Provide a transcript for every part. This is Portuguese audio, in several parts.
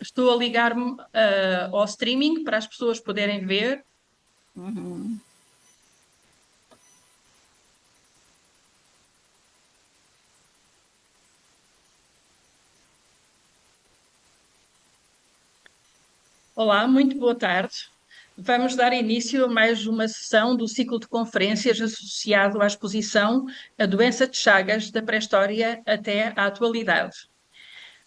Estou a ligar-me ao streaming para as pessoas poderem ver. Olá, muito boa tarde. Vamos dar início a mais uma sessão do ciclo de conferências associado à exposição A Doença de Chagas, da Pré-História até à Atualidade.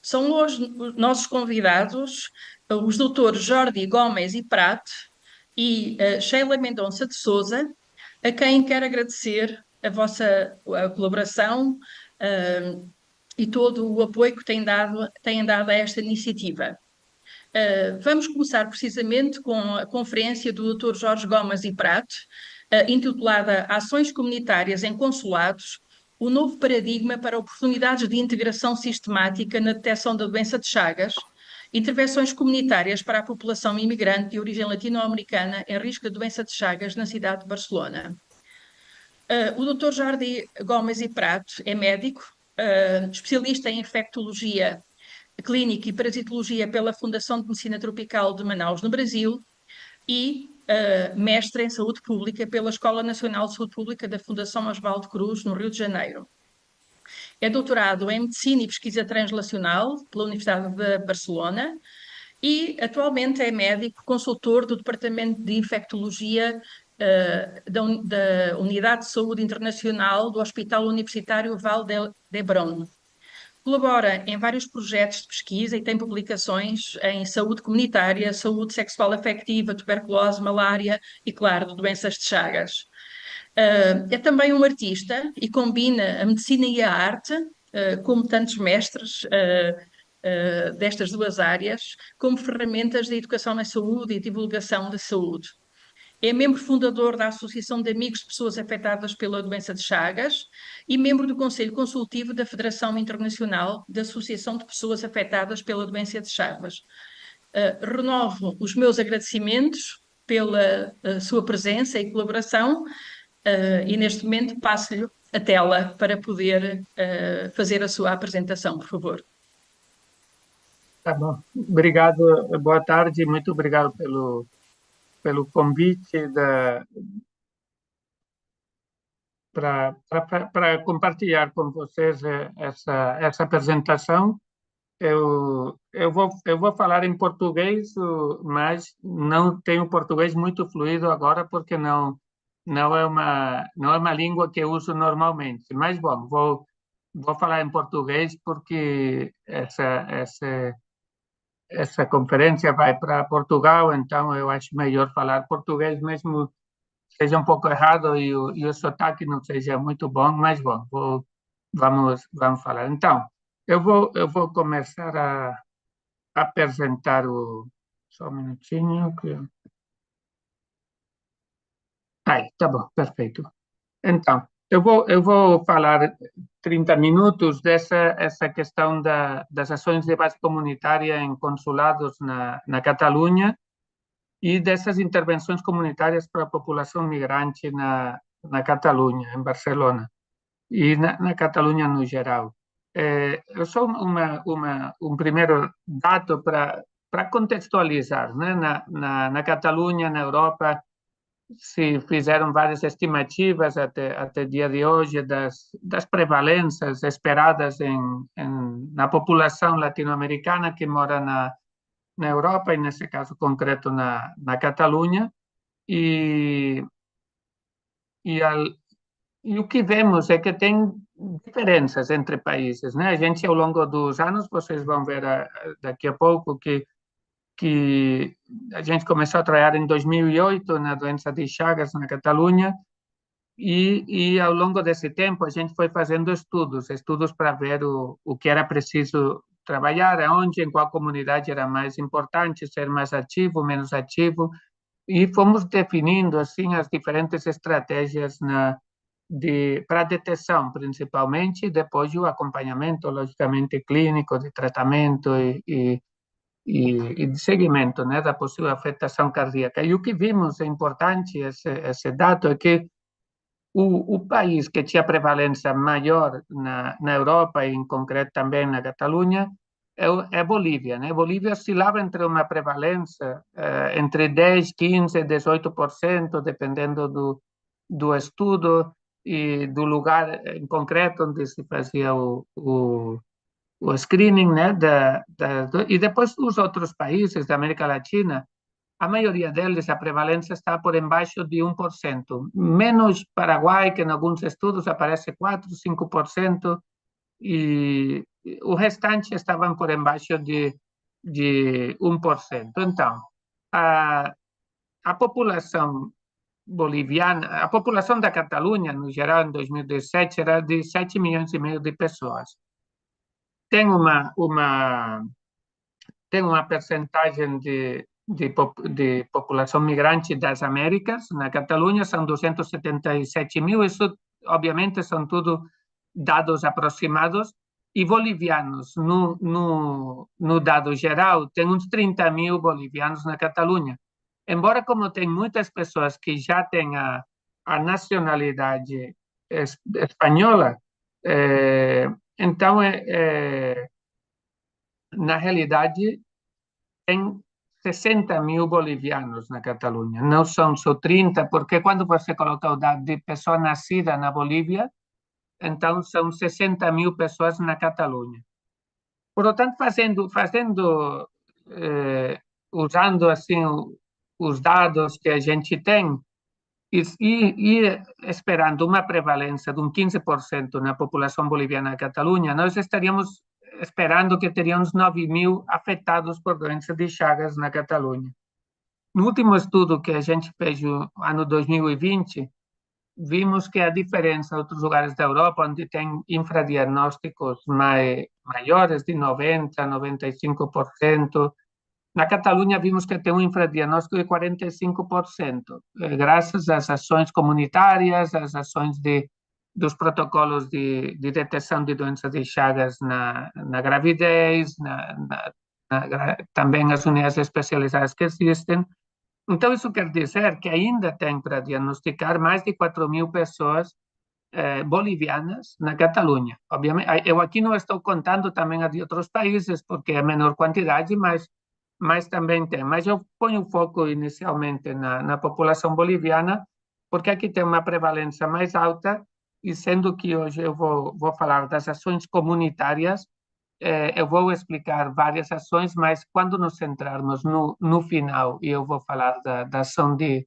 São hoje os nossos convidados os doutores Jordi Gomes e Prat e Sheila Mendonça de Souza, a quem quero agradecer a vossa colaboração e todo o apoio que têm dado a esta iniciativa. Vamos começar precisamente com a conferência do Dr. Jorge Gomes e Prat, intitulada Ações Comunitárias em Consulados, o novo paradigma para oportunidades de integração sistemática na detecção da doença de Chagas, intervenções comunitárias para a população imigrante de origem latino-americana em risco de doença de Chagas na cidade de Barcelona. O Dr. Jordi Gomes e Prat é médico, especialista em infectologia clínica e parasitologia pela Fundação de Medicina Tropical de Manaus, no Brasil, e mestre em saúde pública pela Escola Nacional de Saúde Pública da Fundação Osvaldo Cruz, no Rio de Janeiro. É doutorado em Medicina e Pesquisa Translacional pela Universidade de Barcelona e atualmente é médico consultor do Departamento de Infectologia da Unidade de Saúde Internacional do Hospital Universitário Vall d'Hebron. Colabora em vários projetos de pesquisa e tem publicações em saúde comunitária, saúde sexual afetiva, tuberculose, malária e, claro, de doenças de Chagas. É também um artista e combina a medicina e a arte, como tantos mestres destas duas áreas, como ferramentas de educação na saúde e divulgação da saúde. É membro fundador da Associação de Amigos de Pessoas Afetadas pela Doença de Chagas e membro do Conselho Consultivo da Federação Internacional da Associação de Pessoas Afetadas pela Doença de Chagas. Renovo os meus agradecimentos pela sua presença e colaboração e neste momento passo-lhe a tela para poder fazer a sua apresentação, por favor. Tá bom. Obrigado, boa tarde, muito obrigado pelo convite para compartilhar com vocês essa apresentação. Eu vou falar em português, mas não tenho português muito fluido agora porque não é uma língua que eu uso normalmente. Mas bom, vou falar em português porque essa conferência vai para Portugal, então eu acho melhor falar português, mesmo seja um pouco errado e o sotaque não seja muito bom, mas bom, vamos falar. Então, eu vou começar a apresentar o... Só um minutinho. Aí, tá bom, perfeito. Então, eu vou falar 30 minutos essa questão das ações de base comunitária em consulados na Catalunha e dessas intervenções comunitárias para a população migrante na Catalunha, em Barcelona, e na Catalunha no geral. Eu sou um primeiro dado para contextualizar, né? Na Catalunha, na Europa, se fizeram várias estimativas até dia de hoje das prevalências esperadas na população latino-americana que mora na Europa, e nesse caso concreto na Catalunha, e, e, al, e o que vemos é que tem diferenças entre países, né? A gente, ao longo dos anos, vocês vão ver daqui a pouco que a gente começou a trabalhar em 2008 na doença de Chagas na Catalunha, e ao longo desse tempo a gente foi fazendo estudos para ver o que era preciso trabalhar, aonde, em qual comunidade era mais importante ser mais ativo, menos ativo, e fomos definindo assim as diferentes estratégias para a detecção, principalmente, e depois o acompanhamento, logicamente, clínico, de tratamento e de seguimento, né, da possível afetação cardíaca. E o que vimos é importante, esse dado, é que o país que tinha prevalência maior na Europa, e em concreto também na Catalunha, é Bolívia, né? Bolívia oscilava entre uma prevalência entre 10, 15, 18%, dependendo do estudo e do lugar em concreto onde se fazia o screening, né? E depois os outros países da América Latina, a maioria deles, a prevalência está por embaixo de 1%. Menos Paraguai, que em alguns estudos aparece 4, 5%, e o restante estavam por embaixo de 1%. Então, a, a população boliviana, a população da Catalunha, no geral, em 2017, era de 7 milhões e meio de pessoas. Tem uma percentagem de população migrante das Américas. Na Catalunha são 277 mil, isso obviamente são tudo dados aproximados, e bolivianos, no dado geral, tem uns 30 mil bolivianos na Catalunha. Embora, como tem muitas pessoas que já têm a nacionalidade espanhola, então, na realidade, tem 60 mil bolivianos na Catalunha. Não são só 30, porque quando você coloca o dado de pessoa nascida na Bolívia, então são 60 mil pessoas na Catalunha. Por lo tanto, usando assim os dados que a gente tem e esperando uma prevalência de 15% na população boliviana da Catalunha, nós estaríamos esperando que teríamos 9 mil afetados por doença de Chagas na Catalunha. No último estudo que a gente fez no ano 2020, vimos que a diferença em outros lugares da Europa, onde tem infradiagnósticos maiores, de 90%, 95%, na Catalunha vimos que tem um infradiagnóstico de 45%, graças às ações comunitárias, às ações dos protocolos de detecção de doenças de Chagas na gravidez, também as unidades especializadas que existem. Então, isso quer dizer que ainda tem para diagnosticar mais de 4 mil pessoas bolivianas na Catalunha. Obviamente, eu aqui não estou contando também a de outros países, porque é menor quantidade, mas também tem. Mas eu ponho o foco inicialmente na população boliviana, porque aqui tem uma prevalência mais alta, e sendo que hoje eu vou falar das ações comunitárias, eu vou explicar várias ações, mas quando nos centrarmos no final, e eu vou falar da ação de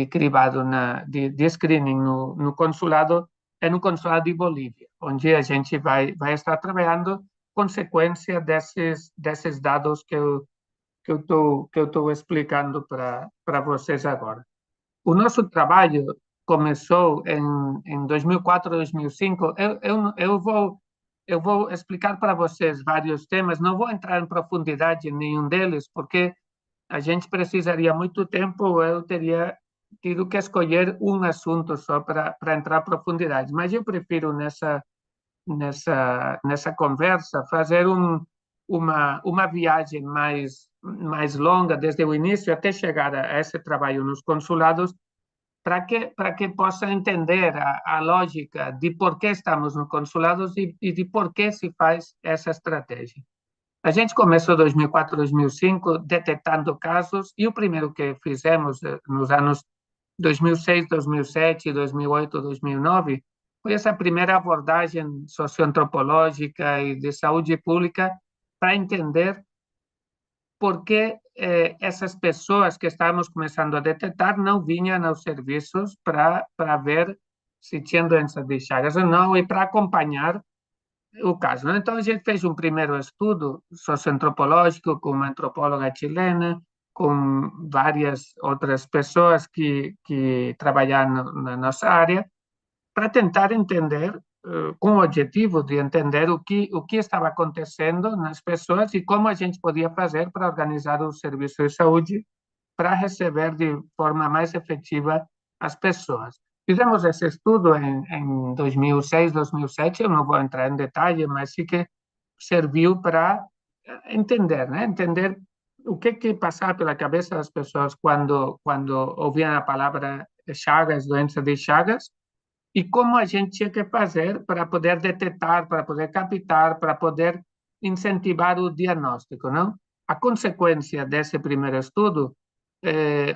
cribado, de screening no consulado, é no consulado de Bolívia, onde a gente vai estar trabalhando consequência desses dados que eu estou explicando para vocês agora. O nosso trabalho começou em 2004, 2005. Eu vou explicar para vocês vários temas, não vou entrar em profundidade em nenhum deles, porque a gente precisaria muito tempo, eu teria tido que escolher um assunto só para entrar em profundidade, mas eu prefiro nessa conversa fazer uma viagem mais longa, desde o início até chegar a esse trabalho nos consulados, para que possa entender a lógica de por que estamos nos consulados e de por que se faz essa estratégia. A gente começou em 2004, 2005, detectando casos, e o primeiro que fizemos nos anos 2006, 2007, 2008, 2009, foi essa primeira abordagem socioantropológica e de saúde pública para entender por que essas pessoas que estávamos começando a detectar não vinham aos serviços para ver se tinham doença de Chagas ou não e para acompanhar o caso. Então, a gente fez um primeiro estudo socioantropológico com uma antropóloga chilena, com várias outras pessoas que trabalharam na nossa área, para tentar entender, com o objetivo de entender o que estava acontecendo nas pessoas e como a gente podia fazer para organizar o serviço de saúde para receber de forma mais efetiva as pessoas. Fizemos esse estudo em 2006, 2007, eu não vou entrar em detalhe, mas sim que serviu para entender, né? Entender o que passava pela cabeça das pessoas quando ouviam a palavra Chagas, doença de Chagas, e como a gente tinha que fazer para poder detectar, para poder captar, para poder incentivar o diagnóstico, não? A consequência desse primeiro estudo,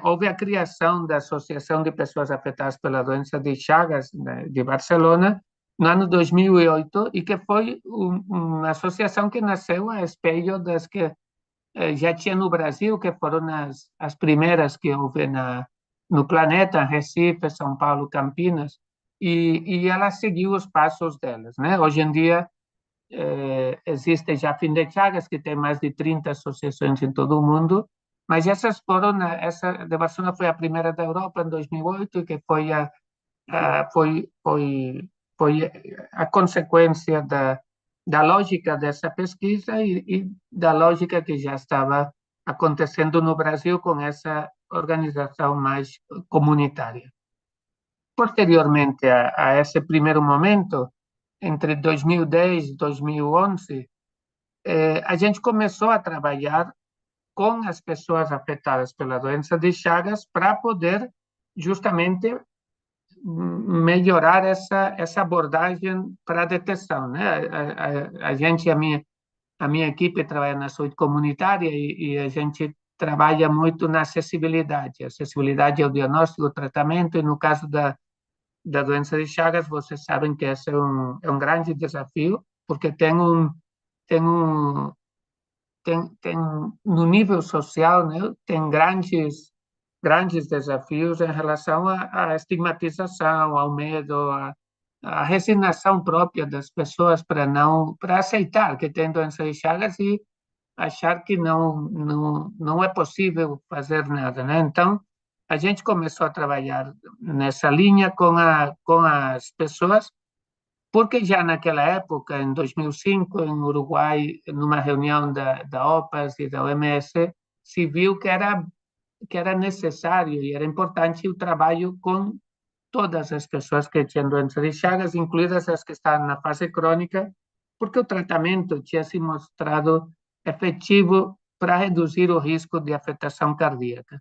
houve a criação da Associação de Pessoas Afetadas pela Doença de Chagas, né, de Barcelona, no ano 2008, e que foi uma associação que nasceu a espelho das que já tinha no Brasil, que foram as primeiras que houve no planeta, Recife, São Paulo, Campinas, e ela seguiu os passos delas, né? Hoje em dia, existe já Fim de Chagas, que tem mais de 30 associações em todo o mundo, mas essas foram, essa de Barcelona foi a primeira da Europa em 2008, que foi foi a consequência da lógica dessa pesquisa e da lógica que já estava acontecendo no Brasil com essa organização mais comunitária. Posteriormente a esse primeiro momento, entre 2010 e 2011, a gente começou a trabalhar com as pessoas afetadas pela doença de Chagas para poder justamente melhorar essa abordagem para a detecção, né? A gente, a minha equipe trabalha na saúde comunitária e a gente trabalha muito na acessibilidade. Acessibilidade ao diagnóstico, ao tratamento, e no caso da doença de Chagas, vocês sabem que esse é um grande desafio, porque tem um, tem no nível social, né, tem grandes desafios em relação à estigmatização, ao medo, à resignação própria das pessoas para aceitar que tem doença de Chagas e achar que não é possível fazer nada, né? Então, a gente começou a trabalhar nessa linha com as pessoas, porque já naquela época, em 2005, em Uruguai, numa reunião da OPAS e da OMS, se viu que era necessário e era importante o trabalho com todas as pessoas que tinham doença de Chagas, incluídas as que estavam na fase crônica, porque o tratamento tinha se mostrado efetivo para reduzir o risco de afetação cardíaca.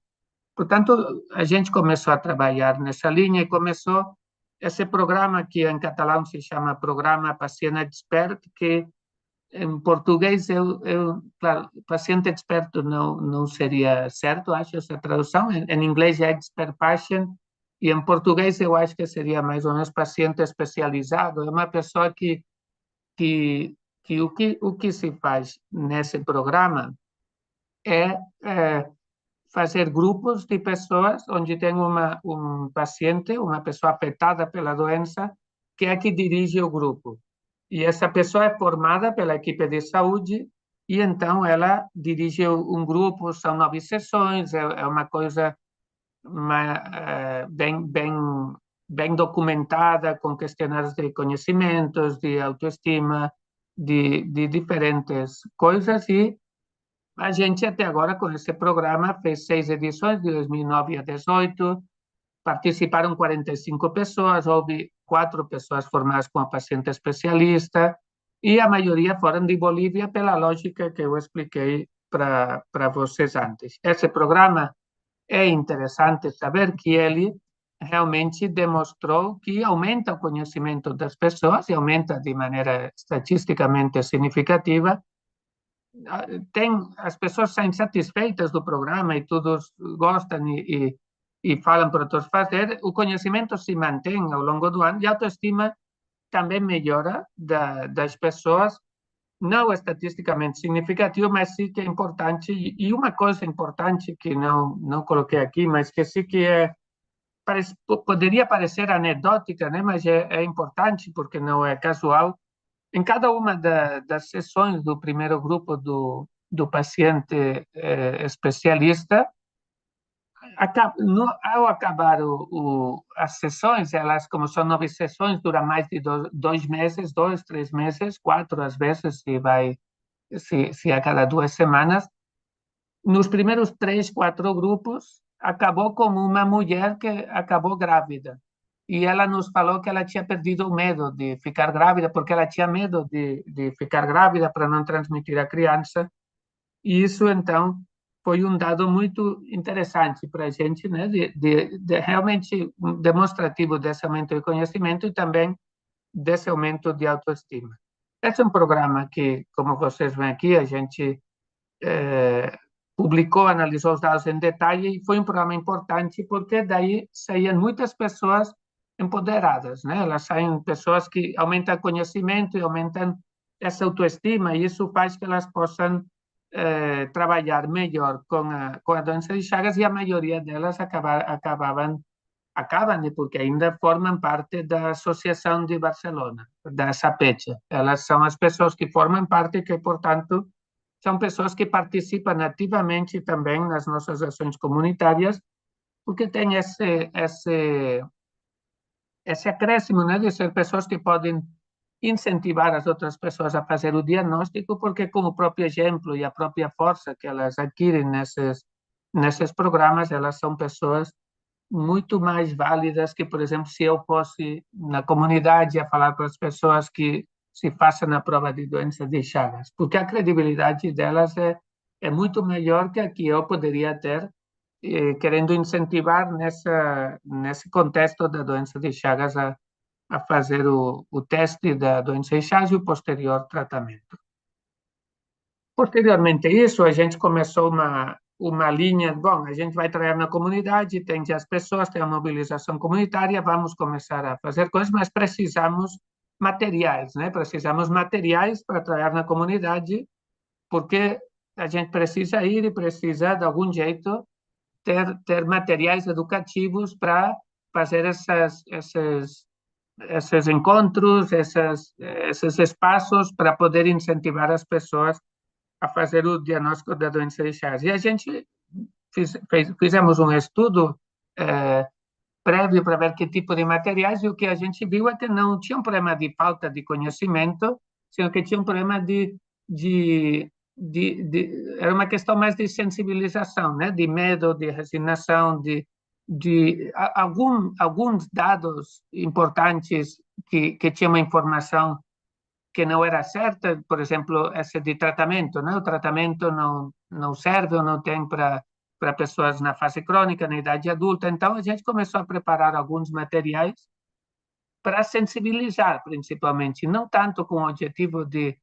Portanto, a gente começou a trabalhar nessa linha e começou esse programa que em catalão se chama Programa Paciente Expert, que em português, claro, paciente experto não seria certo, acho, essa tradução. Em inglês é expert patient, e em português eu acho que seria mais ou menos paciente especializado. É uma pessoa que, o que se faz nesse programa é fazer grupos de pessoas onde tem um paciente, uma pessoa afetada pela doença, que é que dirige o grupo. E essa pessoa é formada pela equipe de saúde e então ela dirige um grupo, são 9 sessões, é uma coisa bem documentada, com questionários de conhecimentos, de autoestima, de diferentes coisas, e a gente até agora com esse programa fez 6 edições, de 2009 a 2018, participaram 45 pessoas, houve 4 pessoas formadas com a paciente especialista, e a maioria foram de Bolívia, pela lógica que eu expliquei para vocês antes. Esse programa é interessante saber que ele realmente demonstrou que aumenta o conhecimento das pessoas e aumenta de maneira estatisticamente significativa. As pessoas saem satisfeitas do programa e todos gostam e falam para todos fazer, o conhecimento se mantém ao longo do ano e a autoestima também melhora das pessoas, não estatisticamente significativo, mas sim que é importante. E uma coisa importante que não coloquei aqui, mas que sim que poderia parecer anedótica, né? Mas é importante porque não é casual. Em cada uma das sessões do primeiro grupo do paciente especialista, ao acabar as sessões, elas, como são 9 sessões, duram mais de 2 meses, 2, 3 meses, 4 às vezes, se a cada 2 semanas. Nos primeiros 3, 4 grupos, acabou com uma mulher que acabou grávida. E ela nos falou que ela tinha perdido o medo de ficar grávida, porque ela tinha medo de ficar grávida para não transmitir à criança. E isso, então, foi um dado muito interessante para a gente, né, de realmente demonstrativo desse aumento de conhecimento e também desse aumento de autoestima. Esse é um programa que, como vocês veem aqui, a gente publicou, analisou os dados em detalhe e foi um programa importante porque daí saíam muitas pessoas empoderadas, né? Elas saem pessoas que aumentam o conhecimento e aumentam essa autoestima e isso faz que elas possam trabalhar melhor com a doença de Chagas e a maioria delas acabam, né, porque ainda formam parte da Associação de Barcelona, da SAPECHA. Elas são as pessoas que formam parte e que, portanto, são pessoas que participam ativamente também nas nossas ações comunitárias, porque tem esse acréscimo, né, de ser pessoas que podem incentivar as outras pessoas a fazer o diagnóstico, porque com o próprio exemplo e a própria força que elas adquirem nesses programas, elas são pessoas muito mais válidas que, por exemplo, se eu fosse na comunidade a falar com as pessoas que se façam a prova de doença de Chagas, porque a credibilidade delas é muito maior que a que eu poderia ter, querendo incentivar nesse contexto da doença de Chagas a fazer o teste da doença de Chagas e o posterior tratamento. Posteriormente a isso, a gente começou uma linha, bom, a gente vai trabalhar na comunidade, tem já as pessoas, tem a mobilização comunitária, vamos começar a fazer coisas, mas precisamos materiais, né? Precisamos materiais para trabalhar na comunidade, porque a gente precisa ir e precisa, de algum jeito, ter materiais educativos para fazer esses encontros, esses espaços para poder incentivar as pessoas a fazer o diagnóstico da doença de Chagas. E a gente fizemos um estudo prévio para ver que tipo de materiais, e o que a gente viu é que não tinha um problema de falta de conhecimento, sino que tinha um problema era uma questão mais de sensibilização, né? De medo, de resignação, alguns dados importantes que tinham uma informação que não era certa, por exemplo, esse de tratamento, né? O tratamento não serve ou não tem para pessoas na fase crônica, na idade adulta. Então, a gente começou a preparar alguns materiais para sensibilizar, principalmente, não tanto com o objetivo de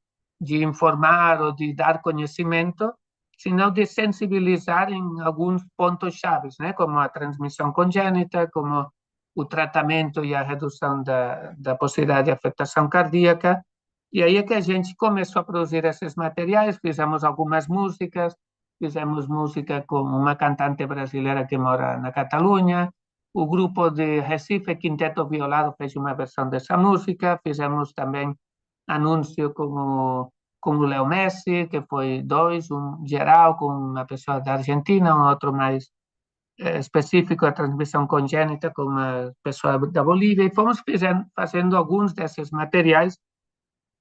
informar ou de dar conhecimento, senão de sensibilizar em alguns pontos chaves, né? Como a transmissão congênita, como o tratamento e a redução da possibilidade de afetação cardíaca. E aí é que a gente começou a produzir esses materiais, fizemos música com uma cantante brasileira que mora na Catalunha, o grupo de Recife, Quinteto Violado, fez uma versão dessa música, fizemos também anúncio com o Leo Messi, que foi dois, um geral com uma pessoa da Argentina, um outro mais específico, a transmissão congênita com uma pessoa da Bolívia, e fomos fazendo alguns desses materiais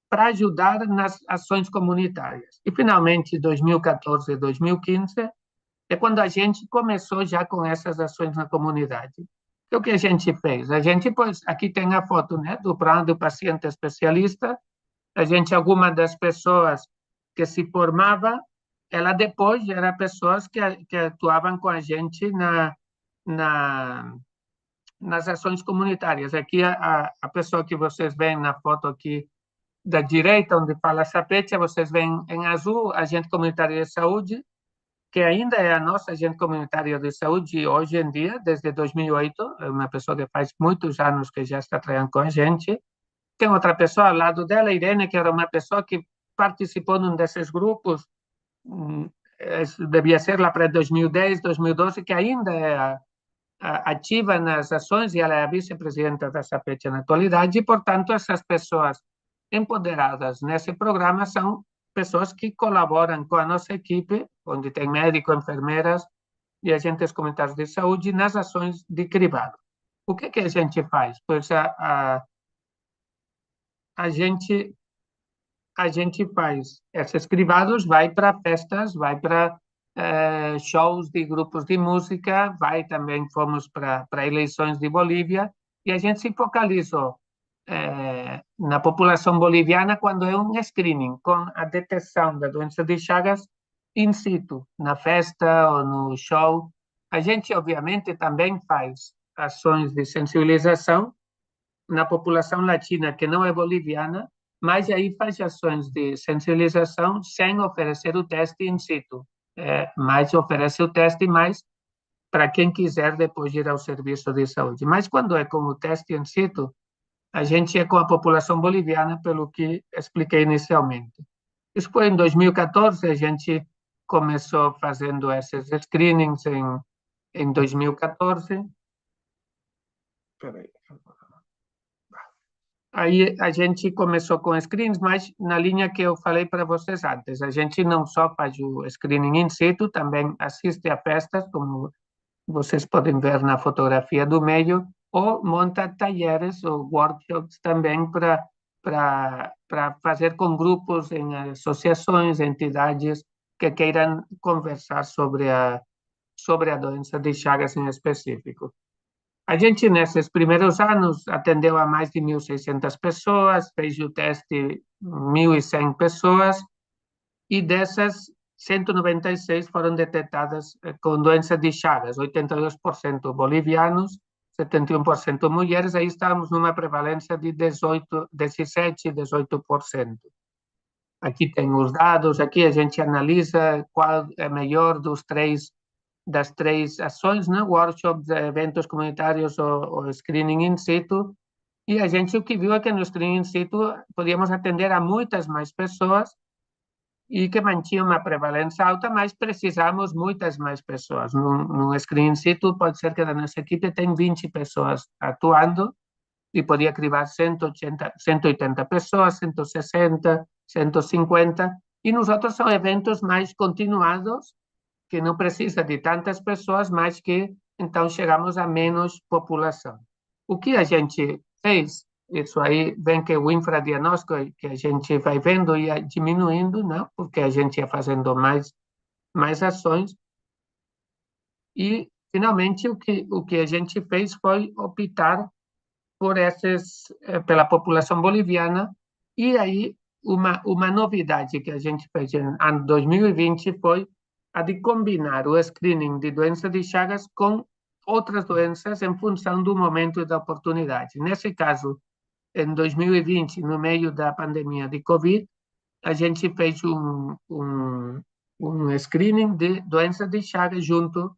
para ajudar nas ações comunitárias. E, finalmente, 2014 e 2015 é quando a gente começou já com essas ações na comunidade. O que a gente fez? A gente, pois, aqui tem a foto, né, do plano do paciente especialista. A gente, alguma das pessoas que se formava, ela depois era pessoas que atuavam com a gente nas ações comunitárias. Aqui, a pessoa que vocês veem na foto aqui da direita, onde fala Sapetcha, vocês veem em azul a agente comunitária de saúde, que ainda é a nossa agente comunitária de saúde hoje em dia, desde 2008, é uma pessoa que faz muitos anos que já está trabalhando com a gente. Tem outra pessoa ao lado dela, Irene, que era uma pessoa que participou num desses grupos, devia ser lá para 2010, 2012, que ainda é ativa nas ações e ela é a vice-presidenta da SAPET na atualidade, e, portanto, essas pessoas empoderadas nesse programa são pessoas que colaboram com a nossa equipe, onde tem médico, enfermeiras e agentes comunitários de saúde nas ações de cribado. O que a gente faz? Pois a gente faz esses cribados, vai para festas, vai para shows de grupos de música, também fomos para eleições de Bolívia, e a gente se focalizou na população boliviana quando é um screening, com a detecção da doença de Chagas in situ, na festa ou no show. A gente, obviamente, também faz ações de sensibilização na população latina que não é boliviana, mas aí faz ações de sensibilização sem oferecer o teste in situ, mas oferece o teste mais para quem quiser depois ir ao serviço de saúde. Mas quando é como teste in situ, a gente é com a população boliviana, pelo que expliquei inicialmente. Isso foi em 2014, a gente começou fazendo esses screenings em 2014. Peraí. Aí a gente começou com screens, mas na linha que eu falei para vocês antes, a gente não só faz o screening in situ, também assiste a festas, como vocês podem ver na fotografia do meio, ou monta talleres ou workshops também para fazer com grupos em associações, entidades que queiram conversar sobre a doença de Chagas em específico. A gente, nesses primeiros anos, atendeu a mais de 1.600 pessoas, fez o teste 1.100 pessoas, e dessas, 196 foram detectadas com doença de Chagas, 82% bolivianos, 71% mulheres, aí estamos numa prevalência de 17, 18%. Aqui tem os dados, aqui a gente analisa qual é melhor das três ações, né? Workshops, eventos comunitários ou screening in situ, e a gente o que viu é que no screening in situ podíamos atender a muitas mais pessoas e que mantinha uma prevalência alta, mas precisamos muitas mais pessoas. Num screening in situ pode ser que da nossa equipe tem 20 pessoas atuando e podia criar 180, 180 pessoas, 160, 150, e nos outros são eventos mais continuados, que não precisa de tantas pessoas, mas que então chegamos a menos população. O que a gente fez, isso aí vem que o infradiagnóstico que a gente vai vendo ia diminuindo, não? Porque a gente ia fazendo mais ações, e finalmente o que a gente fez foi optar por pela população boliviana, e aí uma novidade que a gente fez em ano 2020 foi a de combinar o screening de doença de Chagas com outras doenças em função do momento e da oportunidade. Nesse caso, em 2020, no meio da pandemia de Covid, a gente fez um screening de doença de Chagas junto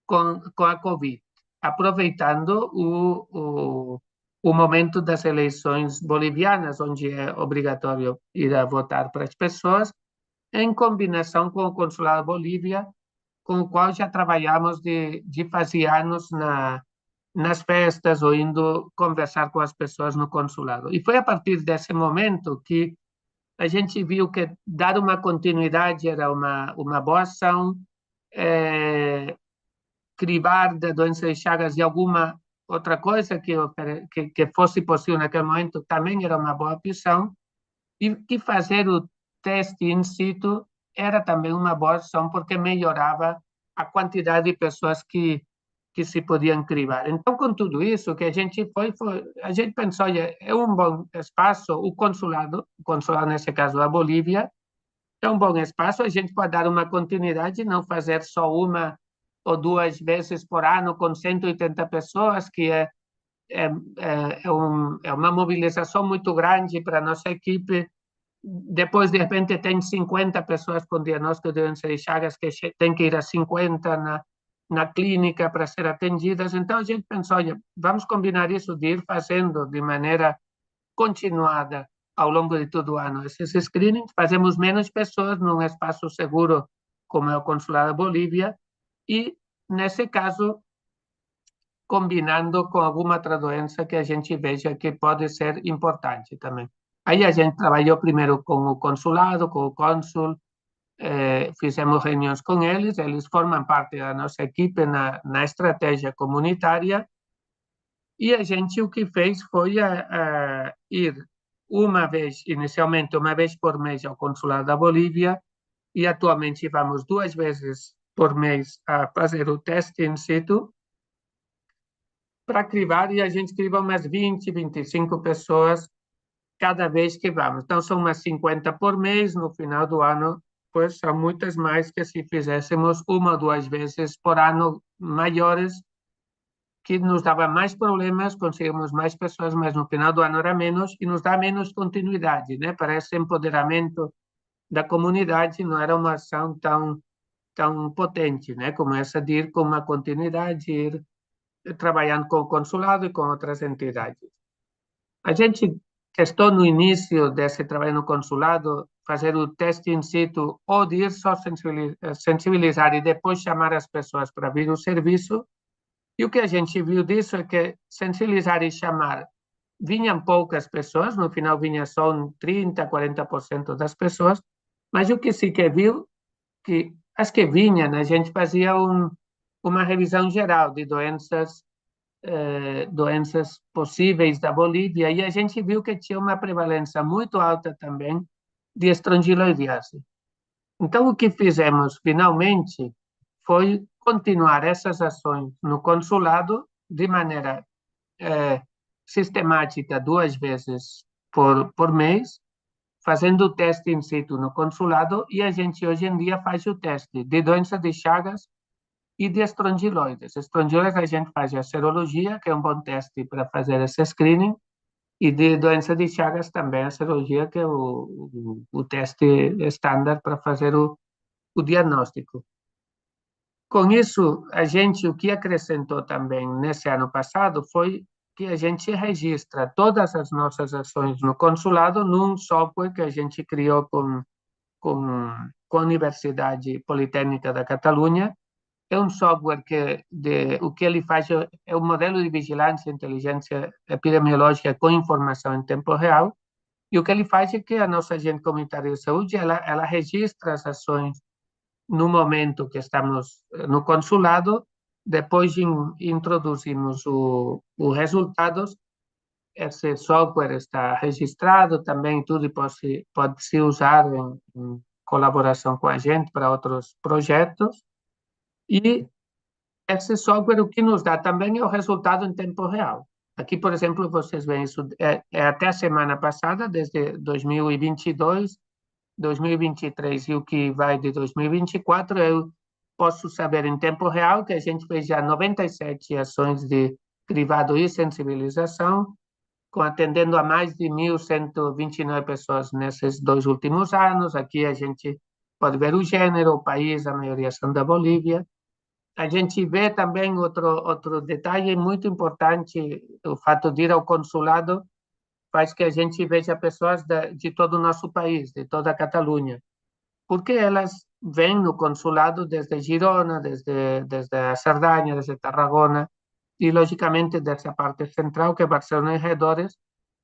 com a Covid, aproveitando o momento das eleições bolivianas, onde é obrigatório ir a votar para as pessoas, em combinação com o Consulado Bolívia, com o qual já trabalhamos de fazer anos nas festas ou indo conversar com as pessoas no consulado. E foi a partir desse momento que a gente viu que dar uma continuidade era uma boa ação, cribar da doença de Chagas e alguma outra coisa que fosse possível naquele momento também era uma boa opção, e que fazer o teste in situ era também uma boa opção, porque melhorava a quantidade de pessoas que se podiam cribar. Então, com tudo isso, que a gente a gente pensou, olha, é um bom espaço, o consulado nesse caso da Bolívia, é um bom espaço, a gente pode dar uma continuidade, não fazer só uma ou duas vezes por ano com 180 pessoas, que é, é uma mobilização muito grande para a nossa equipe. Depois, de repente, tem 50 pessoas com diagnóstico de doença de Chagas que tem que ir a 50 na clínica para ser atendidas. Então, a gente pensou, olha, vamos combinar isso de ir fazendo de maneira continuada ao longo de todo o ano esses screenings, fazemos menos pessoas num espaço seguro como é o Consulado da Bolívia, e, nesse caso, combinando com alguma outra doença que a gente veja que pode ser importante também. Aí a gente trabalhou primeiro com o consulado, com o cônsul, fizemos reuniões com eles formam parte da nossa equipe na estratégia comunitária, e a gente o que fez foi ir inicialmente uma vez por mês ao Consulado da Bolívia, e atualmente vamos 2 vezes por mês a fazer o teste in situ para crivar, e a gente criva umas 20, 25 pessoas cada vez que vamos. Então, são umas 50 por mês, no final do ano, pois são muitas mais que se fizéssemos uma ou duas vezes por ano maiores, que nos dava mais problemas, conseguimos mais pessoas, mas no final do ano era menos, e nos dá menos continuidade, né? Para esse empoderamento da comunidade, não era uma ação tão potente, né? Como essa de ir com uma continuidade, ir trabalhando com o consulado e com outras entidades. A gente testou no início desse trabalho no consulado fazer o teste in situ ou de ir só sensibilizar e depois chamar as pessoas para vir o serviço. E o que a gente viu disso é que sensibilizar e chamar vinham poucas pessoas, no final vinha só 30, 40% das pessoas, mas o que sim que viu, que as que vinham, a gente fazia uma revisão geral de doenças possíveis da Bolívia, e a gente viu que tinha uma prevalência muito alta também de estrongiloidiase. Então, o que fizemos finalmente foi continuar essas ações no consulado de maneira sistemática 2 vezes por mês, fazendo o teste in situ no consulado, e a gente hoje em dia faz o teste de doença de Chagas e de estrongiloides. Estrongiloides a gente faz a serologia, que é um bom teste para fazer esse screening, e de doença de Chagas também a serologia, que é o teste estándar para fazer o diagnóstico. Com isso, a gente, o que acrescentou também nesse ano passado foi que a gente registra todas as nossas ações no consulado num software que a gente criou com a Universidade Politécnica da Catalunha. É um software que o que ele faz é um modelo de vigilância e inteligência epidemiológica com informação em tempo real. E o que ele faz é que a nossa agente comunitária de saúde ela registra as ações no momento que estamos no consulado, depois introduzimos os resultados, esse software está registrado também, tudo pode se usar em colaboração com a gente para outros projetos, e esse software o que nos dá também é o resultado em tempo real. Aqui, por exemplo, vocês veem isso, até a semana passada, desde 2022, 2023 e o que vai de 2024, eu posso saber em tempo real que a gente fez já 97 ações de cribado e sensibilização, atendendo a mais de 1.129 pessoas nesses 2 últimos anos. Aqui a gente pode ver o gênero, o país, a maioria são da Bolívia. A gente vê também outro detalhe muito importante, o fato de ir ao consulado faz que a gente veja pessoas de todo o nosso país, de toda a Catalunha, porque elas vêm no consulado desde Girona, desde a Cerdanha, desde Tarragona, e logicamente dessa parte central, que é Barcelona e arredores,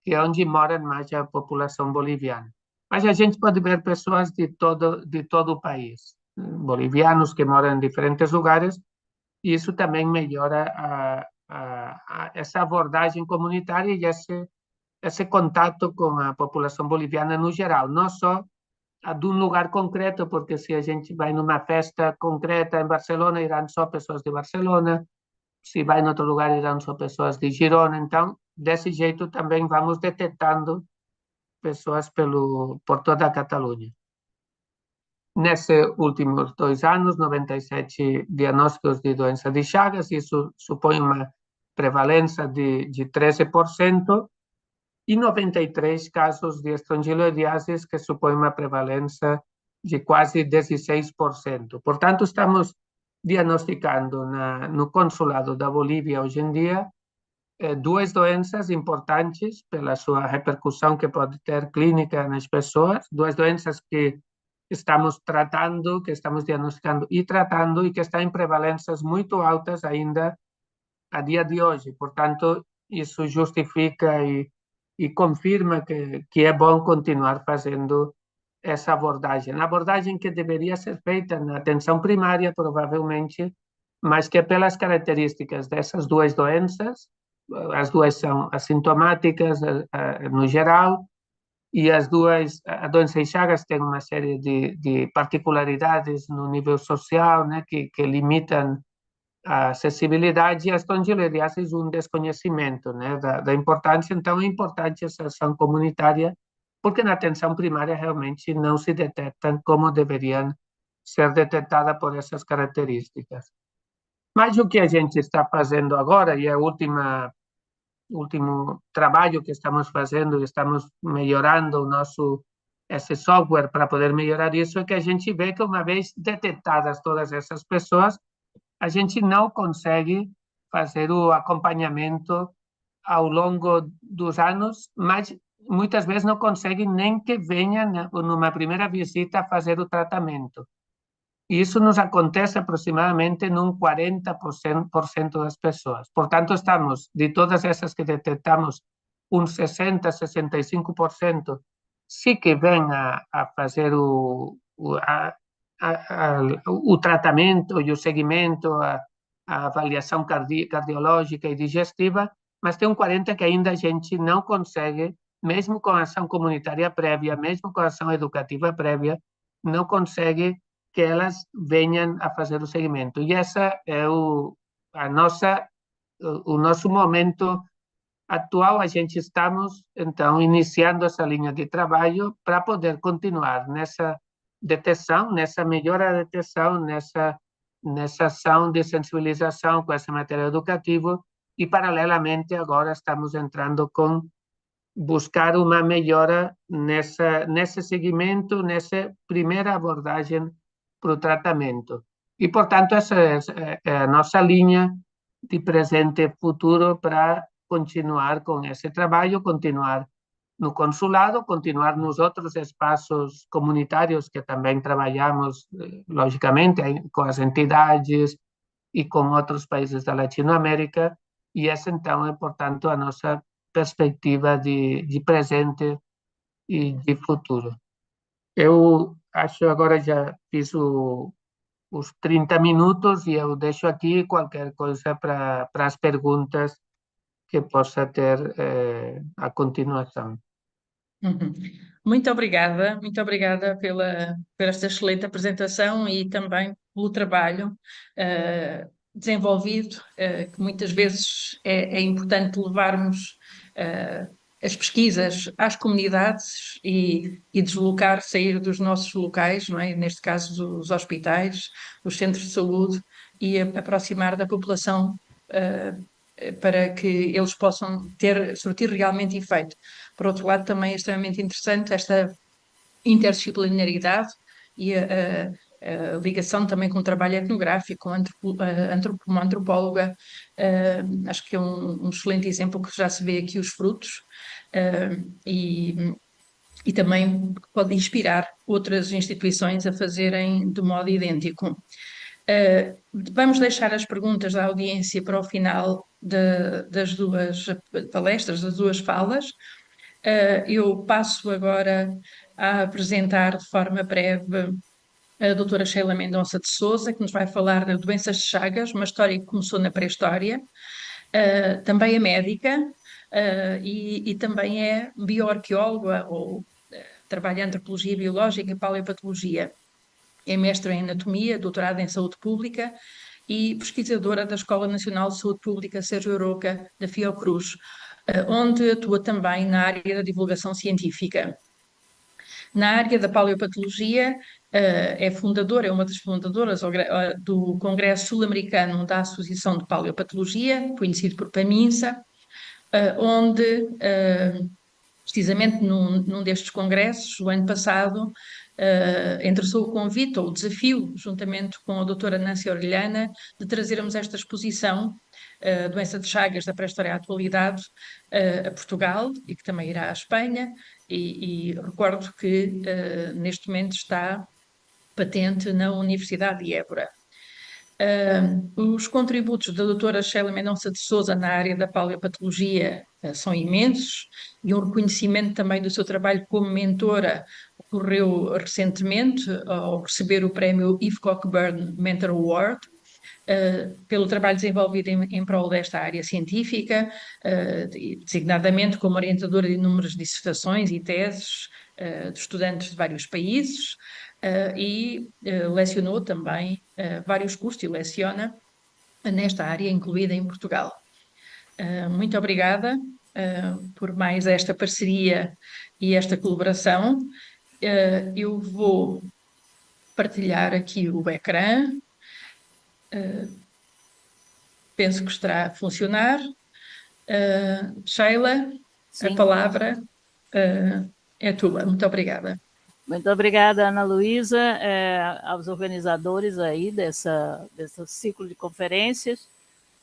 que é onde mora mais a população boliviana. Mas a gente pode ver pessoas de todo o país, bolivianos que moram em diferentes lugares, e isso também melhora essa abordagem comunitária e esse contato com a população boliviana no geral, não só a de um lugar concreto, porque se a gente vai numa festa concreta em Barcelona, irão só pessoas de Barcelona, se vai em outro lugar, irão só pessoas de Girona. Então, desse jeito também vamos detectando pessoas por toda a Catalunha. Nesses últimos 2 anos, 97 diagnósticos de doença de Chagas, isso supõe uma prevalência de 13%, e 93 casos de estrongiloidiasis, que supõe uma prevalência de quase 16%. Portanto, estamos diagnosticando no consulado da Bolívia hoje em dia 2 doenças importantes pela sua repercussão que pode ter clínica nas pessoas, 2 doenças que estamos tratando, que estamos diagnosticando e tratando, e que estão em prevalências muito altas ainda a dia de hoje. Portanto, isso justifica e confirma que é bom continuar fazendo essa abordagem. A abordagem que deveria ser feita na atenção primária, provavelmente, mas que pelas características dessas 2 doenças, as 2 são assintomáticas no geral, e a doença de Chagas tem uma série de particularidades no nível social, né, que limitam a acessibilidade, e a estrongiloidiase um desconhecimento, né, da importância. Então, é importante essa ação comunitária, porque na atenção primária realmente não se detectam como deveriam ser detectadas por essas características. Mas o que a gente está fazendo agora, e é o último trabalho que estamos fazendo, estamos melhorando esse software para poder melhorar isso, é que a gente vê que uma vez detectadas todas essas pessoas, a gente não consegue fazer o acompanhamento ao longo dos anos, mas muitas vezes não consegue nem que venha numa primeira visita a fazer o tratamento. E isso nos acontece aproximadamente num 40% das pessoas. Portanto, estamos, de todas essas que detectamos, uns 60, 65% sí que vêm a fazer o tratamento e o seguimento, a avaliação cardiológica e digestiva, mas tem um 40% que ainda a gente não consegue, mesmo com a ação comunitária prévia, mesmo com a ação educativa prévia, não consegue que elas venham a fazer o seguimento. E essa é o nosso momento atual. A gente estamos, então, iniciando essa linha de trabalho para poder continuar nessa detecção, nessa melhora da detecção, nessa ação de sensibilização com esse material educativo e, paralelamente, agora estamos entrando com buscar uma melhora nesse segmento, nessa primeira abordagem para o tratamento. E, portanto, essa é a nossa linha de presente e futuro para continuar com esse trabalho, continuar no consulado, continuar nos outros espaços comunitários que também trabalhamos, logicamente, com as entidades e com outros países da Latinoamérica, e essa, então, é, portanto, a nossa perspectiva de presente e de futuro. Eu acho agora já fiz os 30 minutos e eu deixo aqui qualquer coisa para as perguntas que possa ter a continuação. Uhum. Muito obrigada por esta excelente apresentação e também pelo trabalho desenvolvido, que muitas vezes é importante levarmos as pesquisas às comunidades e deslocar, sair dos nossos locais, não é? Neste caso dos hospitais, dos centros de saúde, e aproximar da população para que eles possam surtir realmente efeito. Por outro lado, também é extremamente interessante esta interdisciplinaridade e a ligação também com o trabalho etnográfico, com uma antropóloga. Acho que é um excelente exemplo que já se vê aqui os frutos e também pode inspirar outras instituições a fazerem de modo idêntico. Vamos deixar as perguntas da audiência para o final das duas palestras, das duas falas. Eu passo agora a apresentar de forma breve a doutora Sheila Mendonça de Souza, que nos vai falar de doenças de Chagas, uma história que começou na pré-história. Também é médica e também é bioarqueóloga, ou trabalha em antropologia biológica e paleopatologia. É mestre em anatomia, doutorada em saúde pública e pesquisadora da Escola Nacional de Saúde Pública Sérgio Aroca, da Fiocruz, onde atua também na área da divulgação científica. Na área da paleopatologia, é uma das fundadoras do Congresso Sul-Americano da Associação de Paleopatologia, conhecido por PAMINSA, onde, precisamente num destes congressos, o ano passado, endereçou o convite ou o desafio, juntamente com a doutora Nancy Orellana, de trazermos esta exposição, Doença de Chagas da Pré-História à Atualidade, a Portugal e que também irá à Espanha. E recordo que neste momento está patente na Universidade de Évora. Os contributos da doutora Sheila Mendonça de Souza na área da paleopatologia são imensos e um reconhecimento também do seu trabalho como mentora ocorreu recentemente ao receber o prémio Eve Cockburn Mentor Award, pelo trabalho desenvolvido em prol desta área científica, designadamente como orientadora de inúmeras dissertações e teses de estudantes de vários países, e lecionou também vários cursos e leciona nesta área, incluída em Portugal. Muito obrigada por mais esta parceria e esta colaboração. Eu vou partilhar aqui o ecrã. penso que estará a funcionar. Sheila, a Sim. palavra é tua. Muito obrigada. Muito obrigada, Ana Luísa, aos organizadores aí desse ciclo de conferências,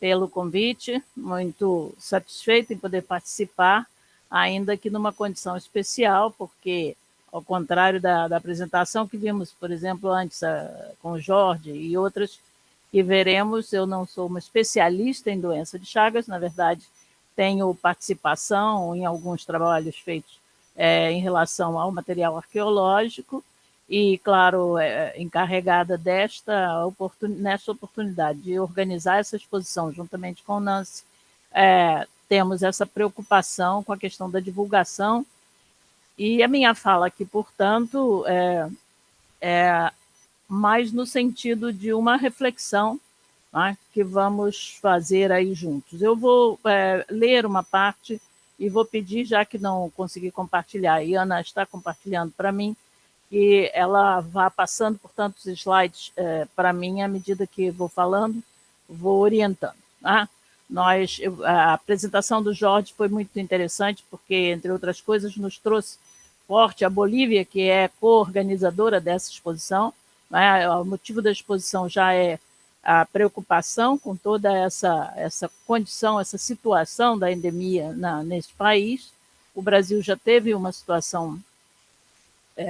pelo convite. Muito satisfeita em poder participar, ainda que numa condição especial, porque, ao contrário da apresentação que vimos, por exemplo, antes com o Jorge e outras que veremos, eu não sou uma especialista em doença de Chagas, na verdade, tenho participação em alguns trabalhos feitos em relação ao material arqueológico e, claro, encarregada nesta oportunidade de organizar essa exposição juntamente com o Nancy, temos essa preocupação com a questão da divulgação e a minha fala aqui, portanto, é mais no sentido de uma reflexão, né, que vamos fazer aí juntos. Eu vou ler uma parte e vou pedir, já que não consegui compartilhar, e Ana está compartilhando para mim, que ela vá passando por tantos slides para mim, à medida que vou falando, vou orientando. Tá? A apresentação do Jorge foi muito interessante, porque, entre outras coisas, nos trouxe forte a Bolívia, que é co-organizadora dessa exposição. Né? O motivo da exposição já é a preocupação com toda essa condição, essa situação da endemia nesse país. O Brasil já teve uma situação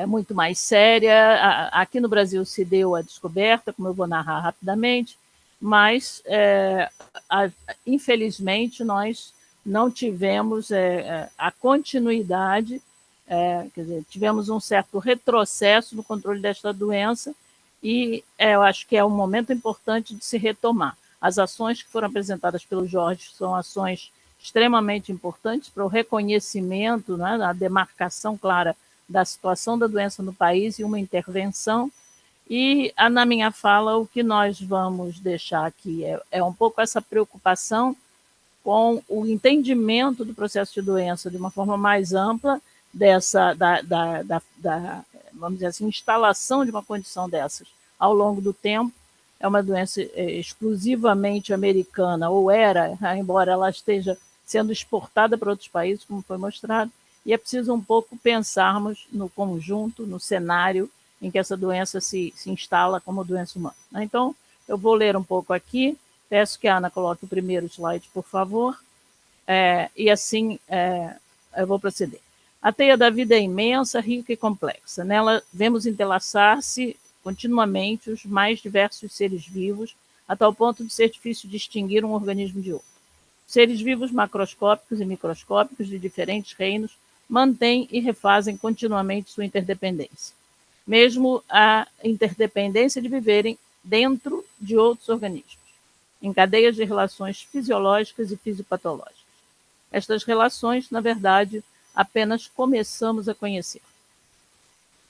muito mais séria. Aqui no Brasil se deu a descoberta, como eu vou narrar rapidamente, mas, infelizmente, nós não tivemos a continuidade, quer dizer, tivemos um certo retrocesso no controle desta doença, e eu acho que é um momento importante de se retomar. As ações que foram apresentadas pelo Jorge são ações extremamente importantes para o reconhecimento, né, a demarcação clara da situação da doença no país e uma intervenção. E na minha fala, o que nós vamos deixar aqui é um pouco essa preocupação com o entendimento do processo de doença de uma forma mais ampla, vamos dizer assim, instalação de uma condição dessas ao longo do tempo. É uma doença exclusivamente americana, ou era, embora ela esteja sendo exportada para outros países, como foi mostrado, e é preciso um pouco pensarmos no conjunto, no cenário em que essa doença se instala como doença humana. Então, eu vou ler um pouco aqui, peço que a Ana coloque o primeiro slide, por favor, e assim eu vou proceder. A teia da vida é imensa, rica e complexa. Nela vemos entrelaçar-se continuamente os mais diversos seres vivos, a tal ponto de ser difícil distinguir um organismo de outro. Seres vivos macroscópicos e microscópicos de diferentes reinos mantêm e refazem continuamente sua interdependência, mesmo a interdependência de viverem dentro de outros organismos, em cadeias de relações fisiológicas e fisiopatológicas. Estas relações, na verdade, apenas começamos a conhecer.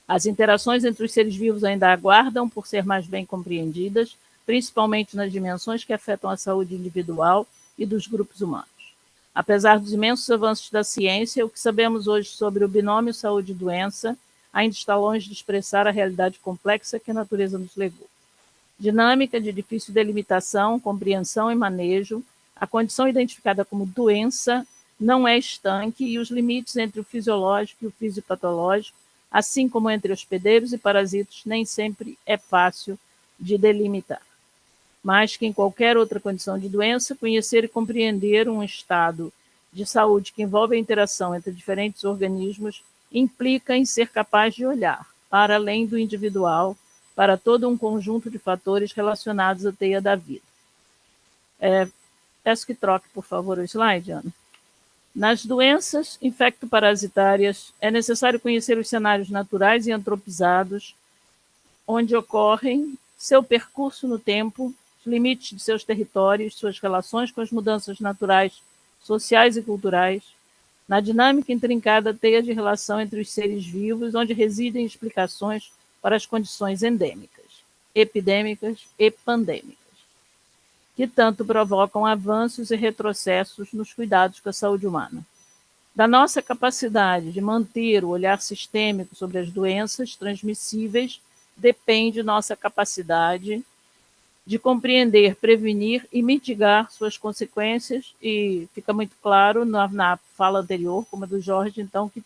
As interações entre os seres vivos ainda aguardam por ser mais bem compreendidas, principalmente nas dimensões que afetam a saúde individual e dos grupos humanos. Apesar dos imensos avanços da ciência, o que sabemos hoje sobre o binômio saúde-doença ainda está longe de expressar a realidade complexa que a natureza nos legou. Dinâmica de difícil delimitação, compreensão e manejo, a condição identificada como doença não é estanque e os limites entre o fisiológico e o fisiopatológico, assim como entre hospedeiros e parasitos, nem sempre é fácil de delimitar. Mais que em qualquer outra condição de doença, conhecer e compreender um estado de saúde que envolve a interação entre diferentes organismos implica em ser capaz de olhar para além do individual, para todo um conjunto de fatores relacionados à teia da vida. Peço que troque, por favor, o slide, Ana. Nas doenças infectoparasitárias, é necessário conhecer os cenários naturais e antropizados, onde ocorrem, seu percurso no tempo, os limites de seus territórios, suas relações com as mudanças naturais, sociais e culturais, na dinâmica intrincada teia de relação entre os seres vivos, onde residem explicações para as condições endêmicas, epidêmicas e pandêmicas, que tanto provocam avanços e retrocessos nos cuidados com a saúde humana. Da nossa capacidade de manter o olhar sistêmico sobre as doenças transmissíveis depende nossa capacidade de compreender, prevenir e mitigar suas consequências, e fica muito claro na fala anterior, como a do Jorge, então, que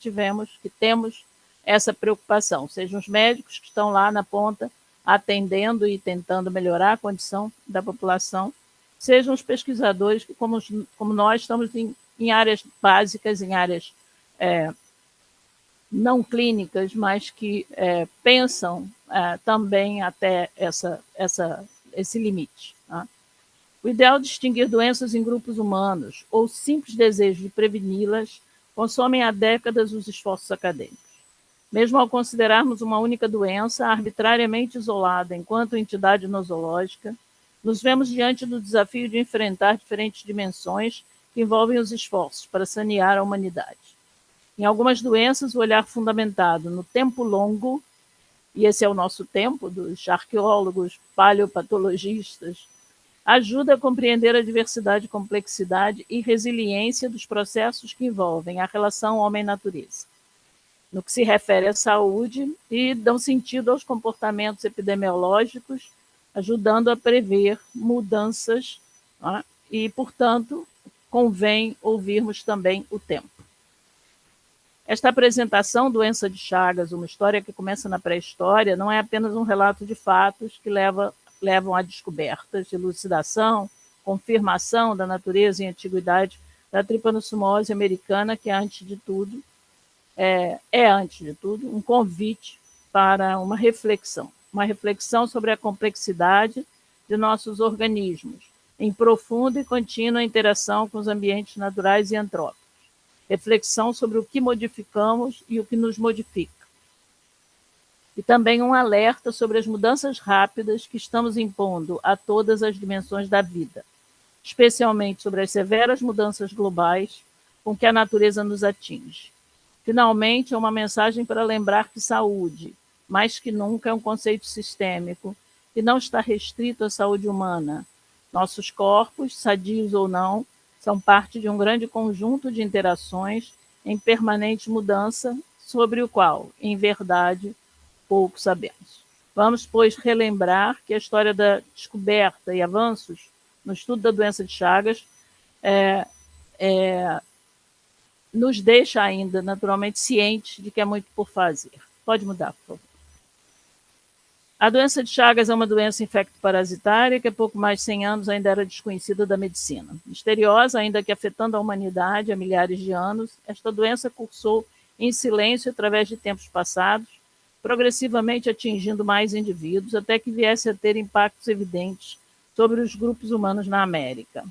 temos essa preocupação, sejam os médicos que estão lá na ponta atendendo e tentando melhorar a condição da população, sejam os pesquisadores que, como nós, estamos em áreas básicas, em áreas não clínicas, mas que pensam também até esse limite. Tá? O ideal de extinguir doenças em grupos humanos ou simples desejo de preveni-las consomem há décadas os esforços acadêmicos. Mesmo ao considerarmos uma única doença arbitrariamente isolada enquanto entidade nosológica, nos vemos diante do desafio de enfrentar diferentes dimensões que envolvem os esforços para sanear a humanidade. Em algumas doenças, o olhar fundamentado no tempo longo, e esse é o nosso tempo, dos arqueólogos, paleopatologistas, ajuda a compreender a diversidade, complexidade e resiliência dos processos que envolvem a relação homem-natureza. No que se refere à saúde, e dão sentido aos comportamentos epidemiológicos, ajudando a prever mudanças, tá? E, portanto, convém ouvirmos também o tempo. Esta apresentação, Doença de Chagas, uma história que começa na pré-história, não é apenas um relato de fatos que levam a descobertas, elucidação, confirmação da natureza e antiguidade da tripanossomose americana, que antes de tudo, um convite para uma reflexão sobre a complexidade de nossos organismos, em profunda e contínua interação com os ambientes naturais e antrópicos. Reflexão sobre o que modificamos e o que nos modifica. E também um alerta sobre as mudanças rápidas que estamos impondo a todas as dimensões da vida, especialmente sobre as severas mudanças globais com que a natureza nos atinge. Finalmente, é uma mensagem para lembrar que saúde, mais que nunca, é um conceito sistêmico que não está restrito à saúde humana. Nossos corpos, sadios ou não, são parte de um grande conjunto de interações em permanente mudança, sobre o qual, em verdade, pouco sabemos. Vamos, pois, relembrar que a história da descoberta e avanços no estudo da doença de Chagas nos deixa ainda, naturalmente, cientes de que é muito por fazer. Pode mudar, por favor. A doença de Chagas é uma doença infecto-parasitária que há pouco mais de 100 anos ainda era desconhecida da medicina. Misteriosa, ainda que afetando a humanidade há milhares de anos, esta doença cursou em silêncio através de tempos passados, progressivamente atingindo mais indivíduos, até que viesse a ter impactos evidentes sobre os grupos humanos na América.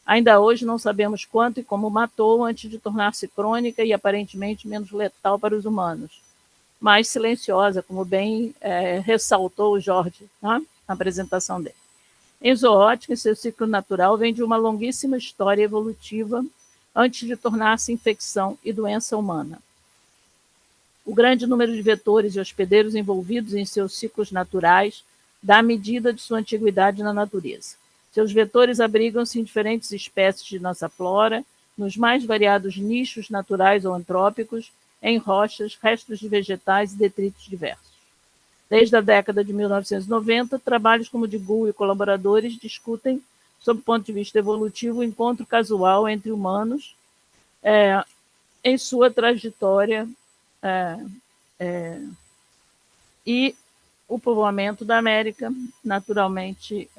Ainda hoje não sabemos quanto e como matou antes de tornar-se crônica e aparentemente menos letal para os humanos, mas silenciosa, como bem ressaltou o Jorge, tá? Na apresentação dele. Em zoótica, seu ciclo natural vem de uma longuíssima história evolutiva antes de tornar-se infecção e doença humana. O grande número de vetores e hospedeiros envolvidos em seus ciclos naturais dá a medida de sua antiguidade na natureza. Seus vetores abrigam-se em diferentes espécies de nossa flora, nos mais variados nichos naturais ou antrópicos, em rochas, restos de vegetais e detritos diversos. Desde a década de 1990, trabalhos como o de Gould e colaboradores discutem, sob o ponto de vista evolutivo, o encontro casual entre humanos em sua trajetória e o povoamento da América, naturalmente,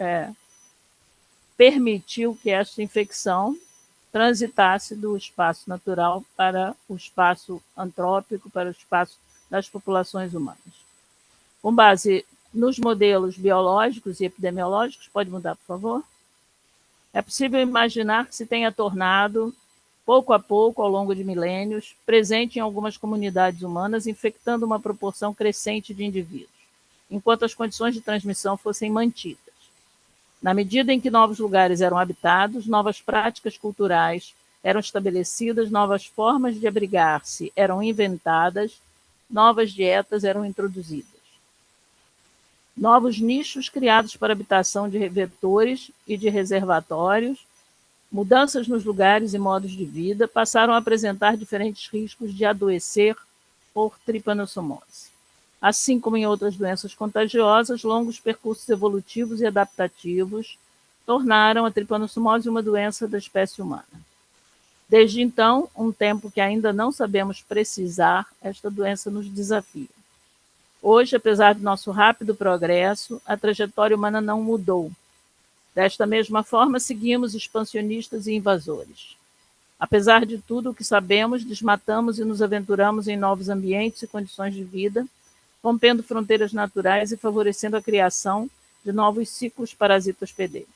permitiu que esta infecção transitasse do espaço natural para o espaço antrópico, para o espaço das populações humanas. Com base nos modelos biológicos e epidemiológicos, pode mudar, por favor? É possível imaginar que se tenha tornado, pouco a pouco, ao longo de milênios, presente em algumas comunidades humanas, infectando uma proporção crescente de indivíduos, enquanto as condições de transmissão fossem mantidas. Na medida em que novos lugares eram habitados, novas práticas culturais eram estabelecidas, novas formas de abrigar-se eram inventadas, novas dietas eram introduzidas. Novos nichos criados para habitação de vetores e de reservatórios, mudanças nos lugares e modos de vida passaram a apresentar diferentes riscos de adoecer por tripanossomose. Assim como em outras doenças contagiosas, longos percursos evolutivos e adaptativos tornaram a tripanossomose uma doença da espécie humana. Desde então, um tempo que ainda não sabemos precisar, esta doença nos desafia. Hoje, apesar do nosso rápido progresso, a trajetória humana não mudou. Desta mesma forma, seguimos expansionistas e invasores. Apesar de tudo o que sabemos, desmatamos e nos aventuramos em novos ambientes e condições de vida, rompendo fronteiras naturais e favorecendo a criação de novos ciclos parasito-hospedeiro.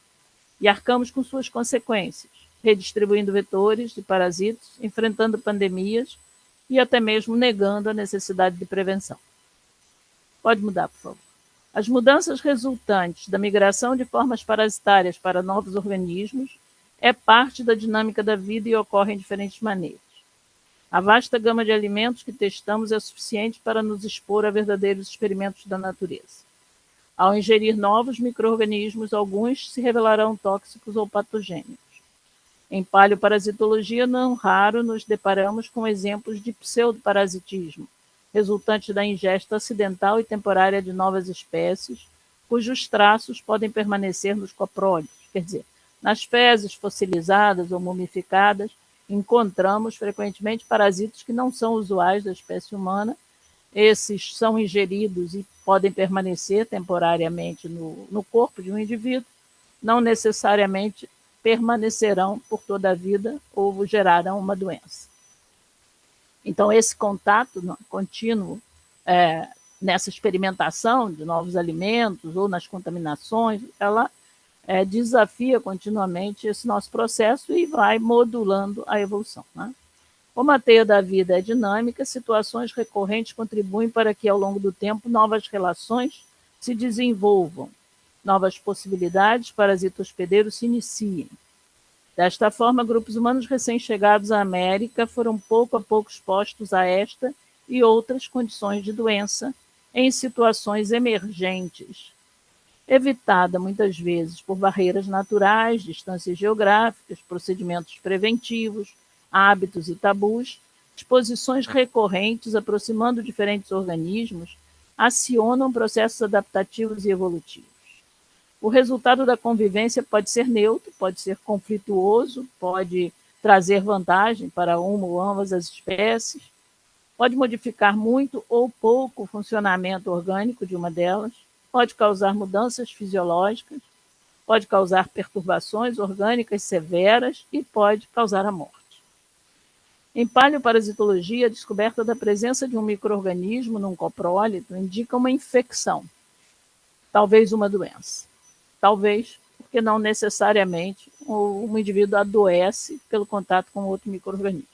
E arcamos com suas consequências, redistribuindo vetores de parasitos, enfrentando pandemias e até mesmo negando a necessidade de prevenção. Pode mudar, por favor. As mudanças resultantes da migração de formas parasitárias para novos organismos é parte da dinâmica da vida e ocorre em diferentes maneiras. A vasta gama de alimentos que testamos é suficiente para nos expor a verdadeiros experimentos da natureza. Ao ingerir novos micro-organismos, alguns se revelarão tóxicos ou patogênicos. Em paleoparasitologia, não raro nos deparamos com exemplos de pseudoparasitismo, resultante da ingesta acidental e temporária de novas espécies, cujos traços podem permanecer nos coprólitos, quer dizer, nas fezes fossilizadas ou mumificadas, encontramos frequentemente parasitos que não são usuais da espécie humana. Esses são ingeridos e podem permanecer temporariamente no corpo de um indivíduo, não necessariamente permanecerão por toda a vida ou gerarão uma doença. Então, esse contato contínuo nessa experimentação de novos alimentos ou nas contaminações, ela desafia continuamente esse nosso processo e vai modulando a evolução, né? Como a teia da vida é dinâmica, situações recorrentes contribuem para que, ao longo do tempo, novas relações se desenvolvam, novas possibilidades parasito-hospedeiros se iniciem. Desta forma, grupos humanos recém-chegados à América foram pouco a pouco expostos a esta e outras condições de doença em situações emergentes, evitada muitas vezes por barreiras naturais, distâncias geográficas, procedimentos preventivos, hábitos e tabus, exposições recorrentes aproximando diferentes organismos acionam processos adaptativos e evolutivos. O resultado da convivência pode ser neutro, pode ser conflituoso, pode trazer vantagem para uma ou ambas as espécies, pode modificar muito ou pouco o funcionamento orgânico de uma delas, pode causar mudanças fisiológicas, pode causar perturbações orgânicas severas e pode causar a morte. Em paleoparasitologia, a descoberta da presença de um micro-organismo num coprólito indica uma infecção, talvez uma doença. Talvez, porque não necessariamente um indivíduo adoece pelo contato com outro micro-organismo.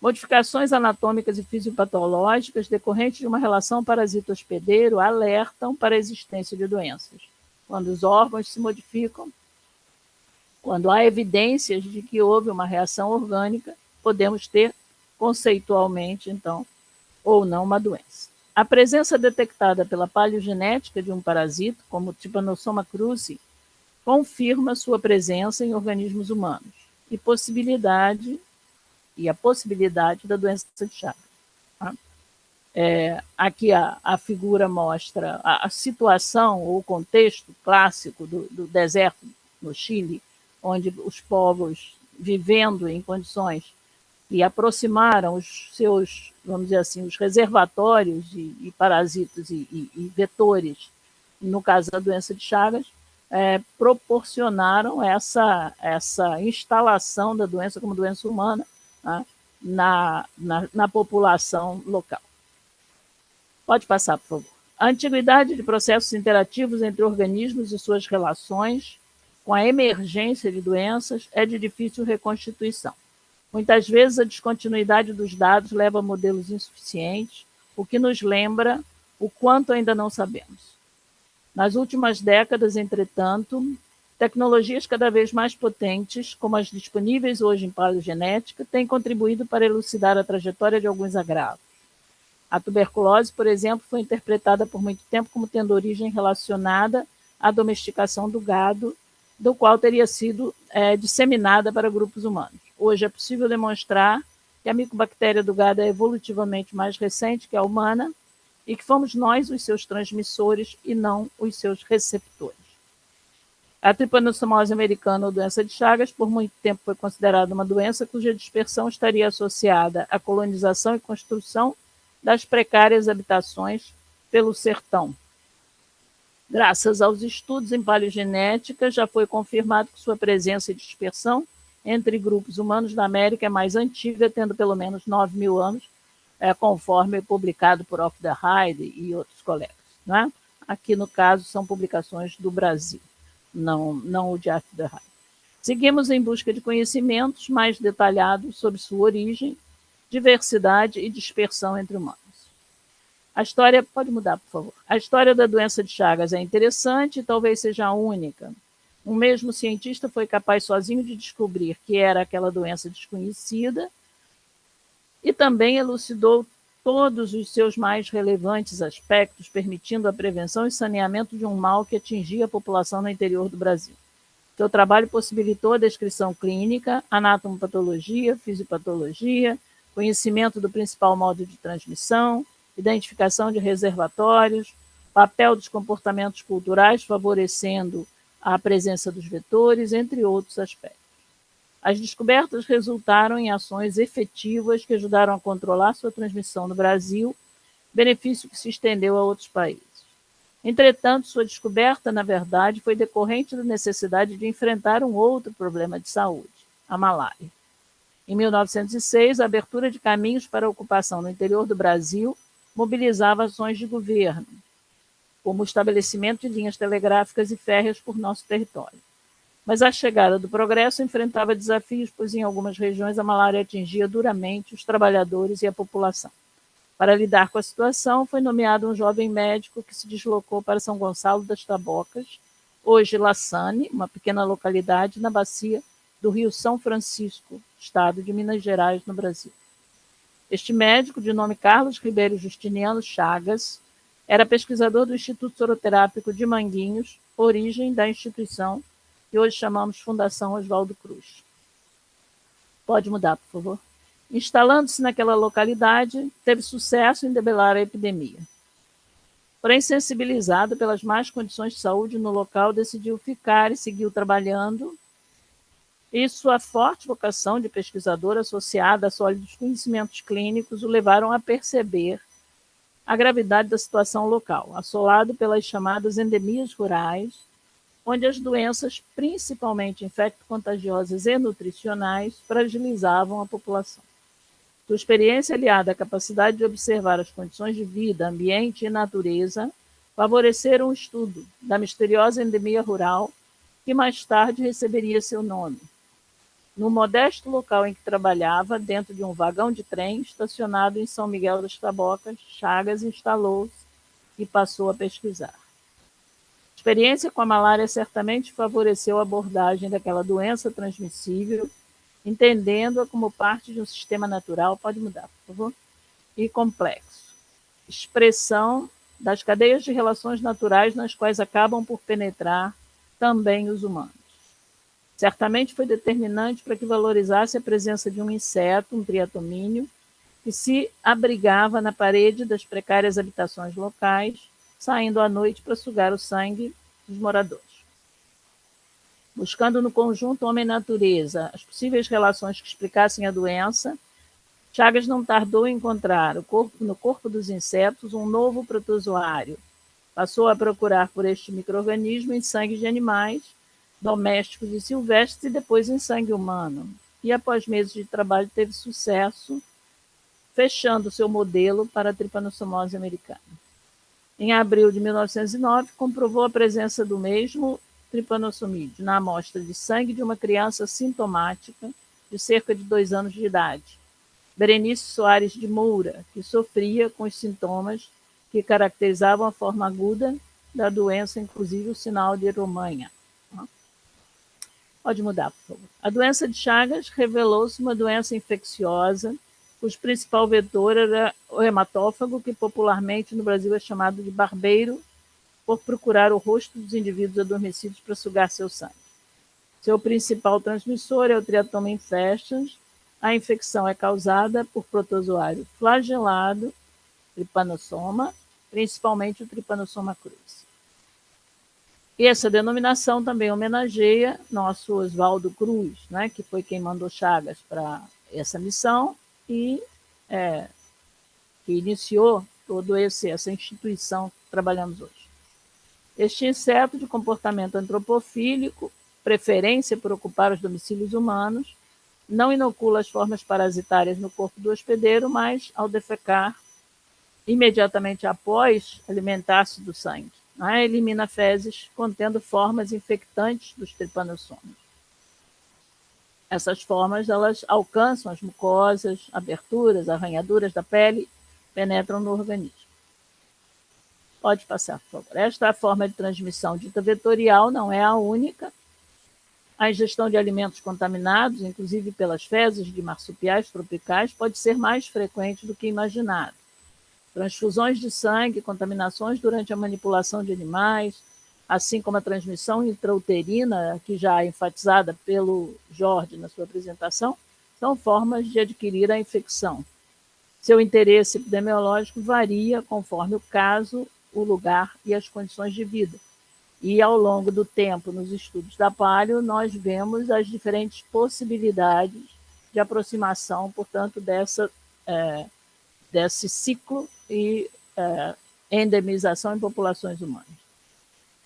Modificações anatômicas e fisiopatológicas decorrentes de uma relação parasito-hospedeiro alertam para a existência de doenças. Quando os órgãos se modificam, quando há evidências de que houve uma reação orgânica, podemos ter, conceitualmente, então, ou não uma doença. A presença detectada pela paleogenética de um parasito, como o Trypanosoma cruzi, confirma sua presença em organismos humanos e a possibilidade da doença de Chagas. Tá? Aqui a figura mostra a situação ou o contexto clássico do deserto no Chile, onde os povos vivendo em condições que aproximaram os seus, vamos dizer assim, os reservatórios de parasitos e vetores, no caso da doença de Chagas, proporcionaram essa instalação da doença como doença humana, tá, na população local. Pode passar, por favor. A antiguidade de processos interativos entre organismos e suas relações com a emergência de doenças é de difícil reconstituição. Muitas vezes a descontinuidade dos dados leva a modelos insuficientes, o que nos lembra o quanto ainda não sabemos. Nas últimas décadas, entretanto, tecnologias cada vez mais potentes, como as disponíveis hoje em paleogenética, têm contribuído para elucidar a trajetória de alguns agravos. A tuberculose, por exemplo, foi interpretada por muito tempo como tendo origem relacionada à domesticação do gado, do qual teria sido disseminada para grupos humanos. Hoje é possível demonstrar que a micobactéria do gado é evolutivamente mais recente que a humana e que fomos nós os seus transmissores e não os seus receptores. A tripanossomose americana ou doença de Chagas, por muito tempo foi considerada uma doença cuja dispersão estaria associada à colonização e construção das precárias habitações pelo sertão. Graças aos estudos em paleogenética, já foi confirmado que sua presença e dispersão entre grupos humanos da América é mais antiga, tendo pelo menos 9.000 anos, conforme publicado por Off the Hyde e outros colegas. Não é? Aqui, no caso, são publicações do Brasil, não o de Off the Hyde. Seguimos em busca de conhecimentos mais detalhados sobre sua origem, diversidade e dispersão entre humanos. A história, pode mudar, por favor. A história da doença de Chagas é interessante e talvez seja a única. Um mesmo cientista foi capaz sozinho de descobrir que era aquela doença desconhecida e também elucidou todos os seus mais relevantes aspectos, permitindo a prevenção e saneamento de um mal que atingia a população no interior do Brasil. Seu trabalho possibilitou a descrição clínica, anatomopatologia, fisiopatologia, conhecimento do principal modo de transmissão, identificação de reservatórios, papel dos comportamentos culturais favorecendo a presença dos vetores, entre outros aspectos. As descobertas resultaram em ações efetivas que ajudaram a controlar sua transmissão no Brasil, benefício que se estendeu a outros países. Entretanto, sua descoberta, na verdade, foi decorrente da necessidade de enfrentar um outro problema de saúde, a malária. Em 1906, a abertura de caminhos para a ocupação no interior do Brasil mobilizava ações de governo, como o estabelecimento de linhas telegráficas e férreas por nosso território. Mas a chegada do progresso enfrentava desafios, pois em algumas regiões a malária atingia duramente os trabalhadores e a população. Para lidar com a situação, foi nomeado um jovem médico que se deslocou para São Gonçalo das Tabocas, hoje Lassane, uma pequena localidade na bacia do Rio São Francisco, estado de Minas Gerais, no Brasil. Este médico, de nome Carlos Ribeiro Justiniano Chagas, era pesquisador do Instituto Soroterápico de Manguinhos, origem da instituição que hoje chamamos Fundação Oswaldo Cruz. Pode mudar, por favor. Instalando-se naquela localidade, teve sucesso em debelar a epidemia. Porém, sensibilizado pelas más condições de saúde no local, decidiu ficar e seguiu trabalhando. E sua forte vocação de pesquisador, associada a sólidos conhecimentos clínicos, o levaram a perceber a gravidade da situação local, assolado pelas chamadas endemias rurais, onde as doenças, principalmente infecto-contagiosas e nutricionais, fragilizavam a população. Sua experiência, aliada à capacidade de observar as condições de vida, ambiente e natureza, favoreceram o estudo da misteriosa endemia rural, que mais tarde receberia seu nome. No modesto local em que trabalhava, dentro de um vagão de trem estacionado em São Miguel das Tabocas, Chagas instalou-se e passou a pesquisar. A experiência com a malária certamente favoreceu a abordagem daquela doença transmissível, entendendo-a como parte de um sistema natural, pode mudar, por favor, e complexo. Expressão das cadeias de relações naturais nas quais acabam por penetrar também os humanos. Certamente foi determinante para que valorizasse a presença de um inseto, um triatomínio, que se abrigava na parede das precárias habitações locais, saindo à noite para sugar o sangue dos moradores. Buscando no conjunto homem-natureza as possíveis relações que explicassem a doença, Chagas não tardou em encontrar no corpo dos insetos um novo protozoário. Passou a procurar por este micro-organismo em sangue de animais, domésticos e silvestres, e depois em sangue humano. E após meses de trabalho teve sucesso, fechando seu modelo para a tripanossomose americana. Em abril de 1909, comprovou a presença do mesmo tripanossomídeo na amostra de sangue de uma criança sintomática de cerca de 2 anos de idade, Berenice Soares de Moura, que sofria com os sintomas que caracterizavam a forma aguda da doença, inclusive o sinal de Romanha. Pode mudar, por favor. A doença de Chagas revelou-se uma doença infecciosa, cujo principal vetor era o hematófago, que popularmente no Brasil é chamado de barbeiro, por procurar o rosto dos indivíduos adormecidos para sugar seu sangue. Seu principal transmissor é o Triatoma infestans. A infecção é causada por protozoário flagelado, Trypanosoma, principalmente o Trypanosoma cruzi. E essa denominação também homenageia nosso Oswaldo Cruz, né, que foi quem mandou Chagas para essa missão e que iniciou toda essa instituição que trabalhamos hoje. Este inseto de comportamento antropofílico, preferência por ocupar os domicílios humanos, não inocula as formas parasitárias no corpo do hospedeiro, mas, ao defecar, imediatamente após alimentar-se do sangue, elimina fezes contendo formas infectantes dos tripanossomos. Essas formas elas alcançam as mucosas, aberturas, arranhaduras da pele, penetram no organismo. Pode passar, por favor. Esta forma de transmissão dita vetorial não é a única. A ingestão de alimentos contaminados, inclusive pelas fezes de marsupiais tropicais, pode ser mais frequente do que imaginado. Transfusões de sangue, contaminações durante a manipulação de animais, assim como a transmissão intrauterina, que já é enfatizada pelo Jorge na sua apresentação, são formas de adquirir a infecção. Seu interesse epidemiológico varia conforme o caso, o lugar e as condições de vida. E, ao longo do tempo, nos estudos da paleo, nós vemos as diferentes possibilidades de aproximação, portanto, desse ciclo e endemização em populações humanas.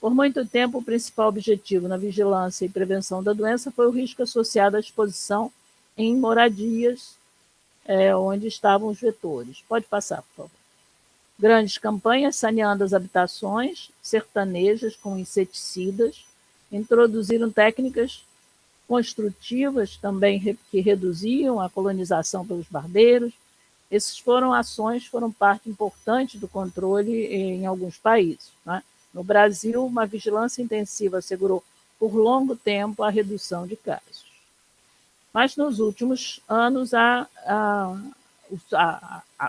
Por muito tempo, o principal objetivo na vigilância e prevenção da doença foi o risco associado à exposição em moradias onde estavam os vetores. Pode passar, por favor. Grandes campanhas saneando as habitações sertanejas com inseticidas, introduziram técnicas construtivas também que reduziam a colonização pelos barbeiros. Essas ações foram parte importante do controle em alguns países. No Brasil, uma vigilância intensiva assegurou por longo tempo a redução de casos. Mas nos últimos anos,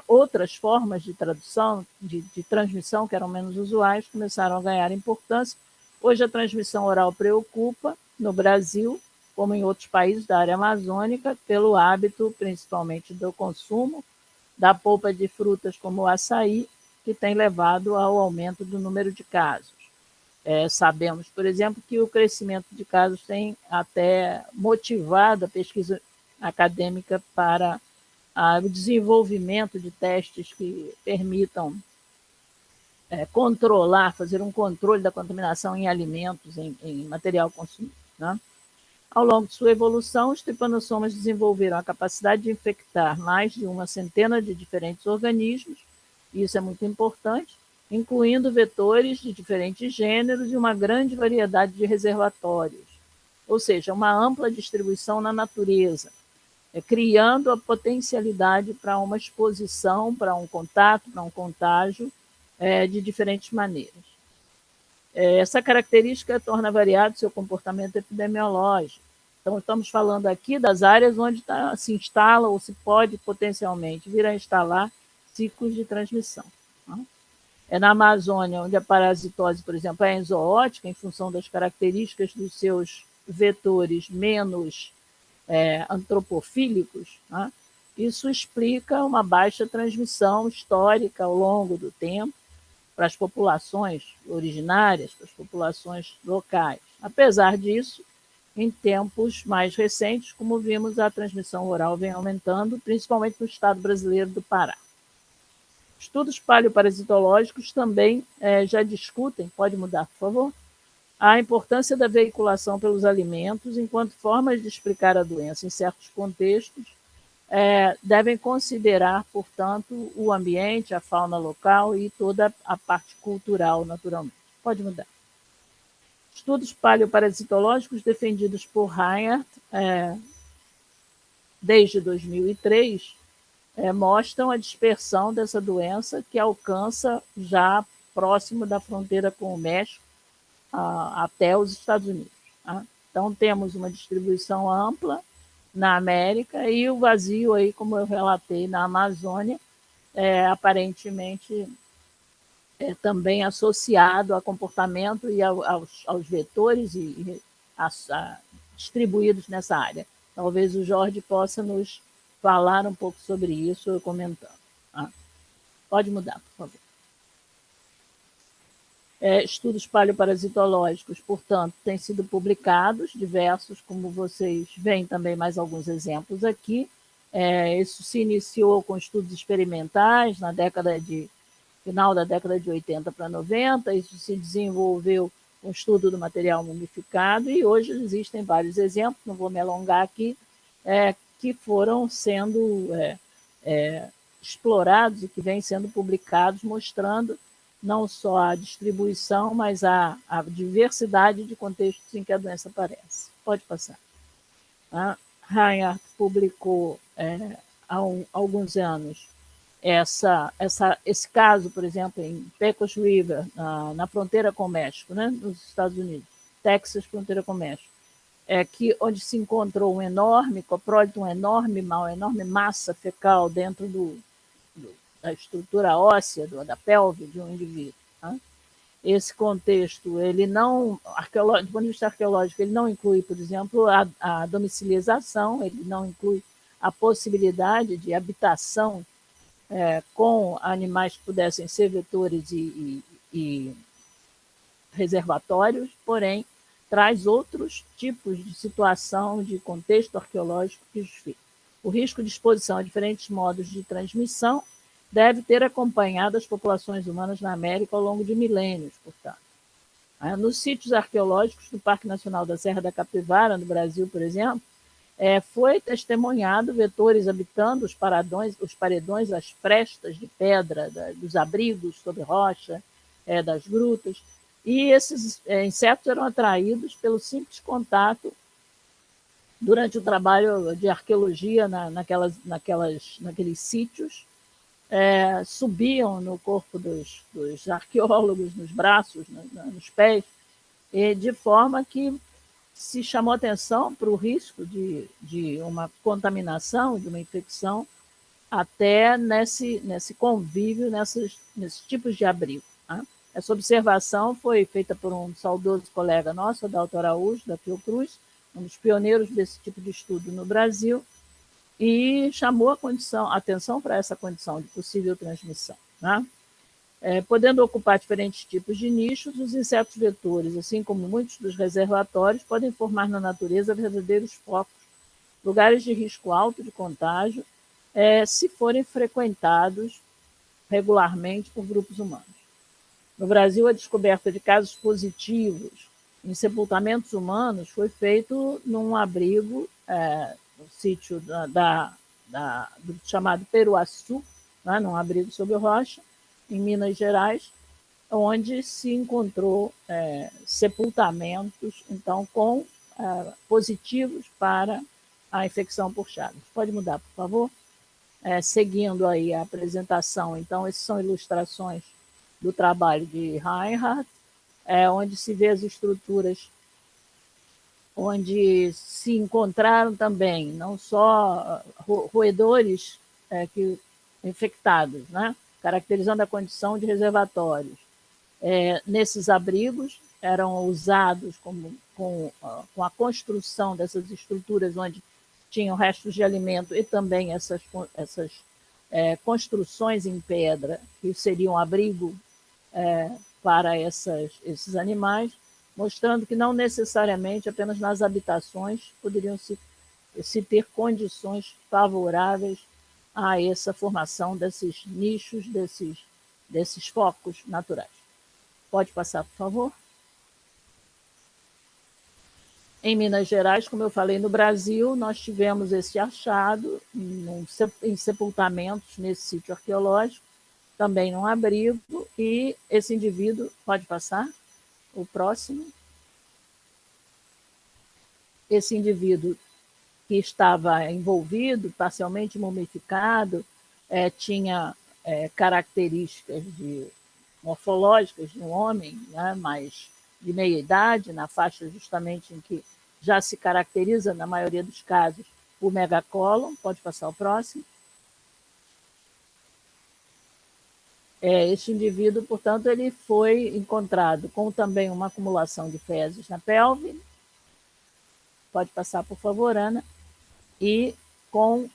outras formas de transmissão, que eram menos usuais, começaram a ganhar importância. Hoje a transmissão oral preocupa, no Brasil, como em outros países da área amazônica, pelo hábito, principalmente, do consumo da polpa de frutas como o açaí, que tem levado ao aumento do número de casos. Sabemos, por exemplo, que o crescimento de casos tem até motivado a pesquisa acadêmica para o desenvolvimento de testes que permitam fazer um controle da contaminação em alimentos, em material consumido. Ao longo de sua evolução, os tripanossomas desenvolveram a capacidade de infectar mais de uma centena de diferentes organismos, e isso é muito importante, incluindo vetores de diferentes gêneros e uma grande variedade de reservatórios, ou seja, uma ampla distribuição na natureza, criando a potencialidade para uma exposição, para um contato, para um contágio de diferentes maneiras. Essa característica torna variado seu comportamento epidemiológico. Então, estamos falando aqui das áreas onde se instala ou se pode potencialmente vir a instalar ciclos de transmissão. Na Amazônia, onde a parasitose, por exemplo, é enzooótica, em função das características dos seus vetores menos antropofílicos, isso explica uma baixa transmissão histórica ao longo do tempo para as populações originárias, para as populações locais. Apesar disso, em tempos mais recentes, como vimos, a transmissão oral vem aumentando, principalmente no estado brasileiro do Pará. Estudos paleoparasitológicos também já discutem, pode mudar, por favor, a importância da veiculação pelos alimentos enquanto formas de explicar a doença em certos contextos devem considerar, portanto, o ambiente, a fauna local e toda a parte cultural, naturalmente. Pode mudar. Estudos paleoparasitológicos defendidos por Reinhardt desde 2003 mostram a dispersão dessa doença que alcança já próximo da fronteira com o México até os Estados Unidos. Então, temos uma distribuição ampla na América e o vazio, aí, como eu relatei, na Amazônia, aparentemente também associado a comportamento e aos vetores distribuídos nessa área. Talvez o Jorge possa nos falar um pouco sobre isso, comentando. Pode mudar, por favor. Estudos paleoparasitológicos, portanto, têm sido publicados, diversos, como vocês veem também mais alguns exemplos aqui. Isso se iniciou com estudos experimentais na final da década de 80 para 90, isso se desenvolveu com o estudo do material mumificado, e hoje existem vários exemplos, não vou me alongar aqui, que foram sendo explorados e que vêm sendo publicados, mostrando não só a distribuição, mas a diversidade de contextos em que a doença aparece. Pode passar. A Reinhardt publicou há alguns anos esse caso, por exemplo, em Pecos River, na fronteira com o México, né, nos Estados Unidos, Texas, fronteira com o México, onde se encontrou um enorme coprólito, uma enorme massa fecal dentro da estrutura óssea, da pelve de um indivíduo. Tá? Esse contexto, ele não, do ponto de vista arqueológico, ele não inclui, por exemplo, a domicilização, ele não inclui a possibilidade de habitação com animais que pudessem ser vetores e reservatórios, porém, traz outros tipos de situação, de contexto arqueológico que justifica. O risco de exposição a diferentes modos de transmissão deve ter acompanhado as populações humanas na América ao longo de milênios, portanto. Nos sítios arqueológicos do Parque Nacional da Serra da Capivara, no Brasil, por exemplo, foi testemunhado vetores habitando os paredões, as frestas de pedra, dos abrigos sobre rocha, das grutas, e esses insetos eram atraídos pelo simples contato durante o trabalho de arqueologia naqueles sítios, subiam no corpo dos arqueólogos, nos braços, nos pés, de forma que se chamou atenção para o risco de uma contaminação, de uma infecção, até nesse convívio, nesses tipos de abrigo. Tá? Essa observação foi feita por um saudoso colega nosso, Adalto Araújo, da Fiocruz, um dos pioneiros desse tipo de estudo no Brasil, e chamou a atenção para essa condição de possível transmissão. Tá? Podendo ocupar diferentes tipos de nichos, os insetos vetores, assim como muitos dos reservatórios, podem formar na natureza verdadeiros focos, lugares de risco alto de contágio, se forem frequentados regularmente por grupos humanos. No Brasil, a descoberta de casos positivos em sepultamentos humanos foi feito num abrigo, no sítio do chamado Peruaçu, né, num abrigo sobre rocha, em Minas Gerais, onde se encontrou sepultamentos, então, com positivos para a infecção por Chagas. Pode mudar, por favor? Seguindo aí a apresentação, então, essas são ilustrações do trabalho de Reinhardt, onde se vê as estruturas onde se encontraram também não só roedores infectados, né? Caracterizando a condição de reservatórios. Nesses abrigos eram usados com a construção dessas estruturas onde tinham restos de alimento e também essas construções em pedra que seriam abrigo para esses animais, mostrando que não necessariamente apenas nas habitações poderiam se ter condições favoráveis a essa formação desses nichos, desses focos naturais. Pode passar, por favor? Em Minas Gerais, como eu falei, no Brasil, nós tivemos esse achado em sepultamentos nesse sítio arqueológico, também num abrigo, e esse indivíduo, pode passar, o próximo, esse indivíduo que estava envolvido, parcialmente mumificado, tinha características morfológicas de um homem, né, mais de meia idade, na faixa justamente em que já se caracteriza, na maioria dos casos, o megacólon. Pode passar o próximo. Este indivíduo, portanto, ele foi encontrado com também uma acumulação de fezes na pelve. Pode passar, por favor, Ana. E com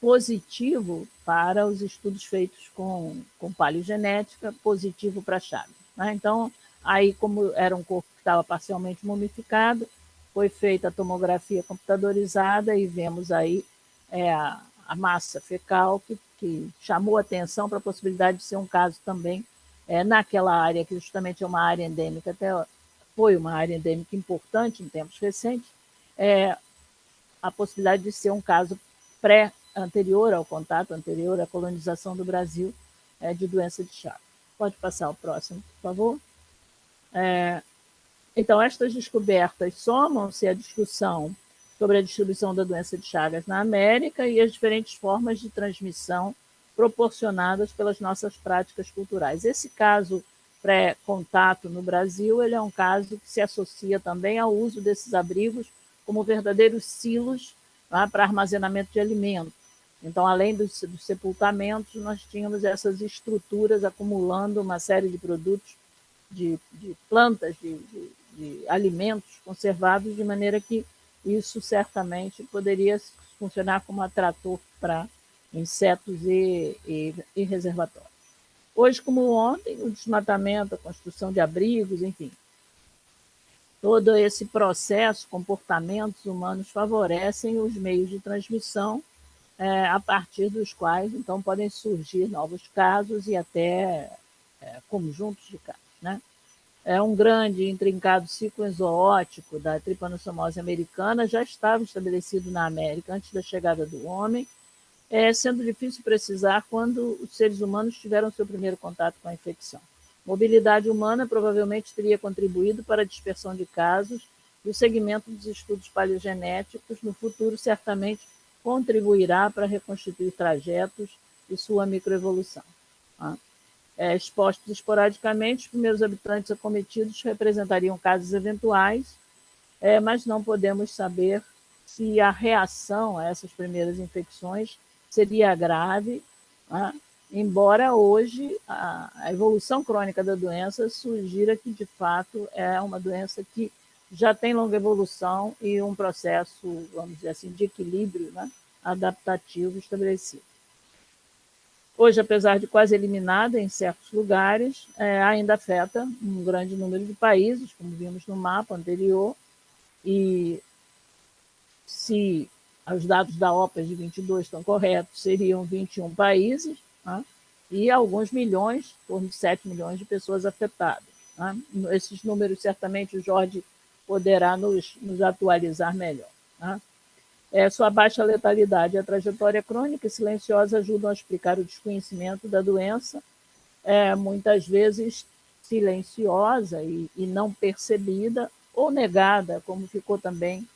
positivo para os estudos feitos com paleogenética, positivo para Chagas. né? Então, aí, como era um corpo que estava parcialmente mumificado, foi feita a tomografia computadorizada e vemos aí a massa fecal, que chamou atenção para a possibilidade de ser um caso também naquela área, que justamente é uma área endêmica, até foi uma área endêmica importante em tempos recentes, a possibilidade de ser um caso anterior ao contato, anterior à colonização do Brasil, de doença de Chagas. Pode passar o próximo, por favor. Então, estas descobertas somam-se à discussão sobre a distribuição da doença de Chagas na América e as diferentes formas de transmissão proporcionadas pelas nossas práticas culturais. Esse caso pré-contato no Brasil, ele é um caso que se associa também ao uso desses abrigos como verdadeiros silos para armazenamento de alimentos. Então, além dos sepultamentos, nós tínhamos essas estruturas acumulando uma série de produtos, de plantas, de alimentos conservados, de maneira que isso certamente poderia funcionar como atrator para insetos e reservatórios. Hoje, como ontem, o desmatamento, a construção de abrigos, enfim, todo esse processo, comportamentos humanos favorecem os meios de transmissão a partir dos quais, então, podem surgir novos casos e até conjuntos de casos, né? Um grande e intrincado ciclo zoótico da Trypanosomose americana já estava estabelecido na América antes da chegada do homem, sendo difícil precisar quando os seres humanos tiveram seu primeiro contato com a infecção. Mobilidade humana provavelmente teria contribuído para a dispersão de casos e o segmento dos estudos paleogenéticos no futuro certamente contribuirá para reconstituir trajetos e sua microevolução. Expostos esporadicamente, os primeiros habitantes acometidos representariam casos eventuais, mas não podemos saber se a reação a essas primeiras infecções seria grave, embora hoje a evolução crônica da doença sugira que, de fato, é uma doença que já tem longa evolução e um processo, vamos dizer assim, de equilíbrio, adaptativo estabelecido. Hoje, apesar de quase eliminada em certos lugares, ainda afeta um grande número de países, como vimos no mapa anterior, e se os dados da OPAS de 22 estão corretos, seriam 21 países, e alguns milhões, em torno de 7 milhões de pessoas afetadas. Esses números, certamente, o Jorge poderá nos atualizar melhor. Sua baixa letalidade e a trajetória crônica e silenciosa ajudam a explicar o desconhecimento da doença, muitas vezes silenciosa e não percebida ou negada, como ficou também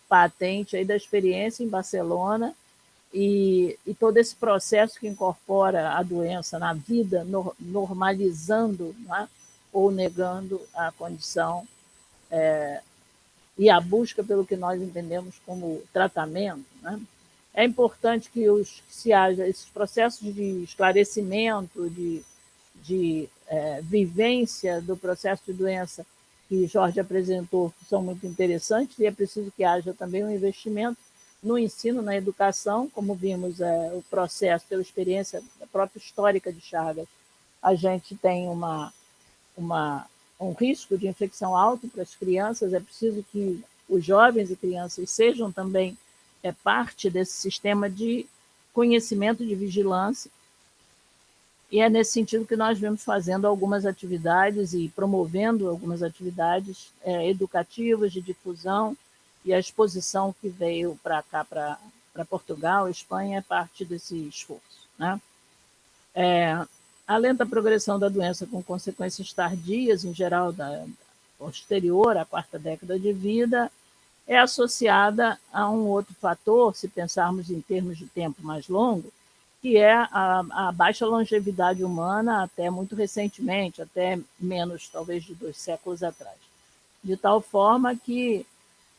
patente aí da experiência em Barcelona, e todo esse processo que incorpora a doença na vida, normalizando ou negando a condição e a busca pelo que nós entendemos como tratamento. É importante que se haja esses processos de esclarecimento, de vivência do processo de doença que Jorge apresentou, que são muito interessantes, e é preciso que haja também um investimento no ensino, na educação, como vimos o processo, pela experiência própria histórica de Chagas, a gente tem um risco de infecção alto para as crianças, é preciso que os jovens e crianças sejam também parte desse sistema de conhecimento, de vigilância, e é nesse sentido que nós vemos fazendo algumas atividades e promovendo algumas atividades educativas de difusão, e a exposição que veio para cá, para Portugal, Espanha, é parte desse esforço. A lenta progressão da doença com consequências tardias, em geral posterior à quarta década de vida, é associada a um outro fator, se pensarmos em termos de tempo mais longo, que é a baixa longevidade humana até muito recentemente, até menos, talvez, de 2 séculos atrás. De tal forma que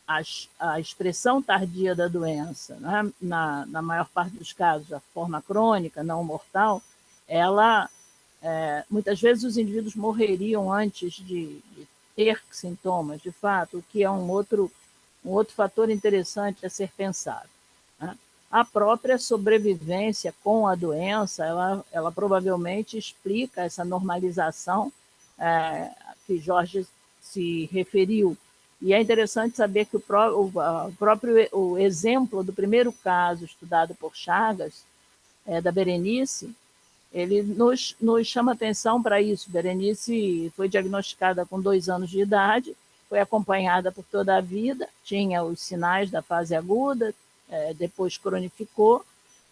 a expressão tardia da doença, na maior parte dos casos, a forma crônica, não mortal, ela, muitas vezes os indivíduos morreriam antes de ter sintomas, de fato, o que é um outro fator interessante a ser pensado. A própria sobrevivência com a doença, ela provavelmente explica essa normalização que Jorge se referiu. E é interessante saber que o exemplo do primeiro caso estudado por Chagas, da Berenice, ele nos chama atenção para isso. Berenice foi diagnosticada com 2 anos de idade, foi acompanhada por toda a vida, tinha os sinais da fase aguda, depois cronificou,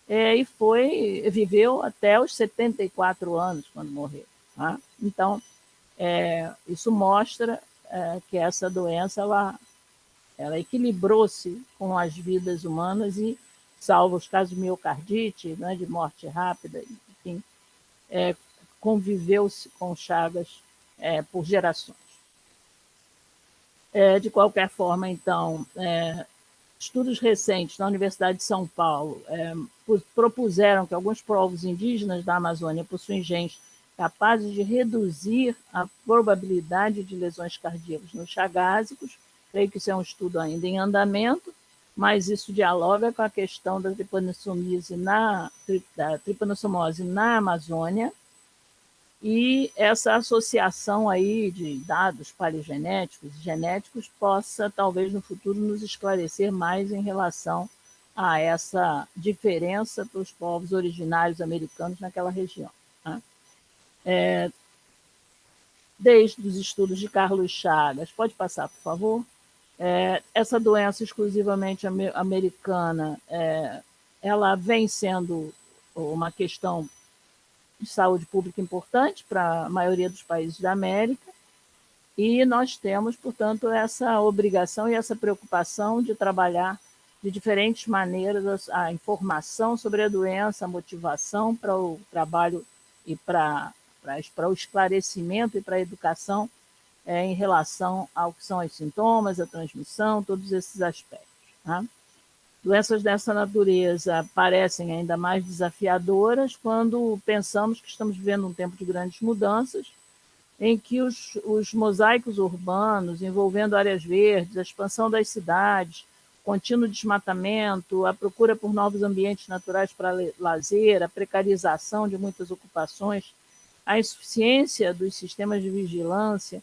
e viveu até os 74 anos, quando morreu. Tá? Então, isso mostra que essa doença ela equilibrou-se com as vidas humanas e, salvo os casos de miocardite, né, de morte rápida, enfim, conviveu-se com Chagas por gerações. De qualquer forma, então, estudos recentes na Universidade de São Paulo propuseram que alguns povos indígenas da Amazônia possuem genes capazes de reduzir a probabilidade de lesões cardíacas nos chagásicos. Creio que isso é um estudo ainda em andamento, mas isso dialoga com a questão da tripanossomose na Amazônia, e essa associação aí de dados paleogenéticos e genéticos possa, talvez, no futuro, nos esclarecer mais em relação a essa diferença para os povos originários americanos naquela região. Tá? Desde os estudos de Carlos Chagas, pode passar, por favor? Essa doença exclusivamente americana, ela vem sendo uma questão de saúde pública importante para a maioria dos países da América, e nós temos, portanto, essa obrigação e essa preocupação de trabalhar de diferentes maneiras a informação sobre a doença, a motivação para o trabalho e para o esclarecimento e para a educação em relação ao que são os sintomas, a transmissão, todos esses aspectos. Tá? Doenças dessa natureza parecem ainda mais desafiadoras quando pensamos que estamos vivendo um tempo de grandes mudanças, em que os mosaicos urbanos envolvendo áreas verdes, a expansão das cidades, contínuo desmatamento, a procura por novos ambientes naturais para lazer, a precarização de muitas ocupações, a insuficiência dos sistemas de vigilância,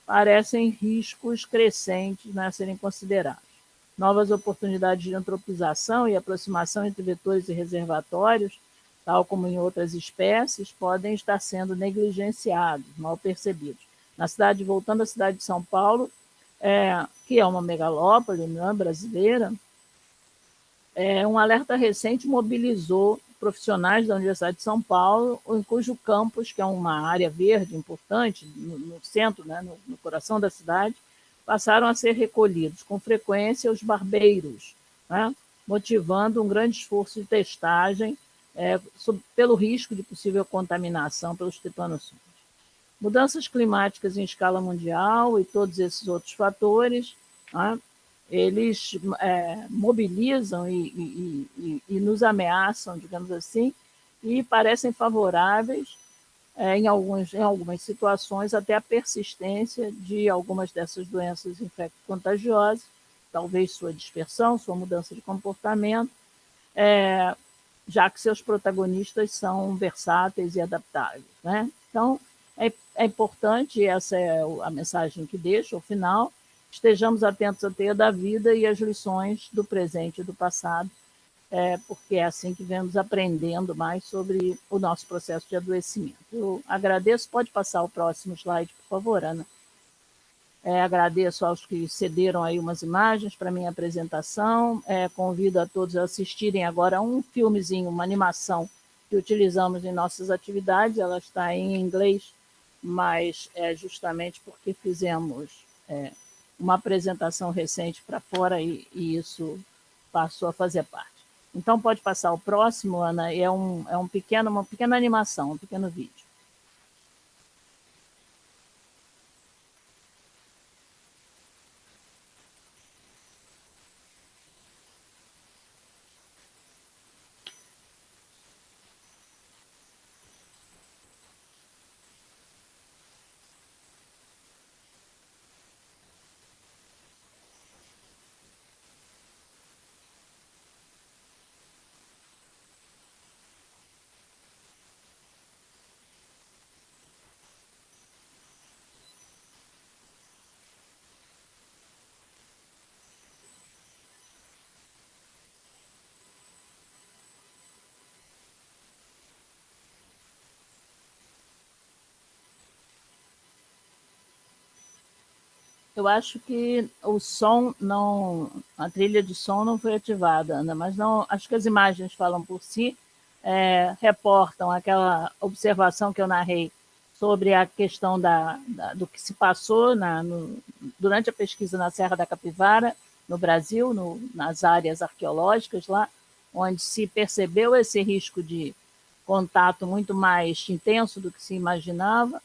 parecem riscos crescentes a serem considerados. Novas oportunidades de antropização e aproximação entre vetores e reservatórios, tal como em outras espécies, podem estar sendo negligenciados, mal percebidos. Voltando à cidade de São Paulo, que é uma megalópole, né, brasileira, um alerta recente mobilizou profissionais da Universidade de São Paulo, em cujo campus, que é uma área verde importante, no centro, né, no coração da cidade, passaram a ser recolhidos com frequência os barbeiros, né, motivando um grande esforço de testagem pelo risco de possível contaminação pelos tripanossomos. Mudanças climáticas em escala mundial e todos esses outros fatores, né, eles mobilizam e nos ameaçam, digamos assim, e parecem favoráveis em algumas situações, até a persistência de algumas dessas doenças infecto-contagiosas, talvez sua dispersão, sua mudança de comportamento, já que seus protagonistas são versáteis e adaptáveis. Né? Então, é importante, essa é a mensagem que deixo ao final, estejamos atentos à teia da vida e às lições do presente e do passado, porque é assim que vamos aprendendo mais sobre o nosso processo de adoecimento. Eu agradeço, pode passar o próximo slide, por favor, Ana. Agradeço aos que cederam aí umas imagens para a minha apresentação, convido a todos a assistirem agora um filmezinho, uma animação que utilizamos em nossas atividades, ela está em inglês, mas é justamente porque fizemos uma apresentação recente para fora e isso passou a fazer parte. Então, pode passar o próximo, Ana, uma pequena animação, um pequeno vídeo. Eu acho que o som não, a trilha de som não foi ativada, Ana, mas não, acho que as imagens falam por si, reportam aquela observação que eu narrei sobre a questão do que se passou durante a pesquisa na Serra da Capivara, no Brasil, nas áreas arqueológicas lá, onde se percebeu esse risco de contato muito mais intenso do que se imaginava,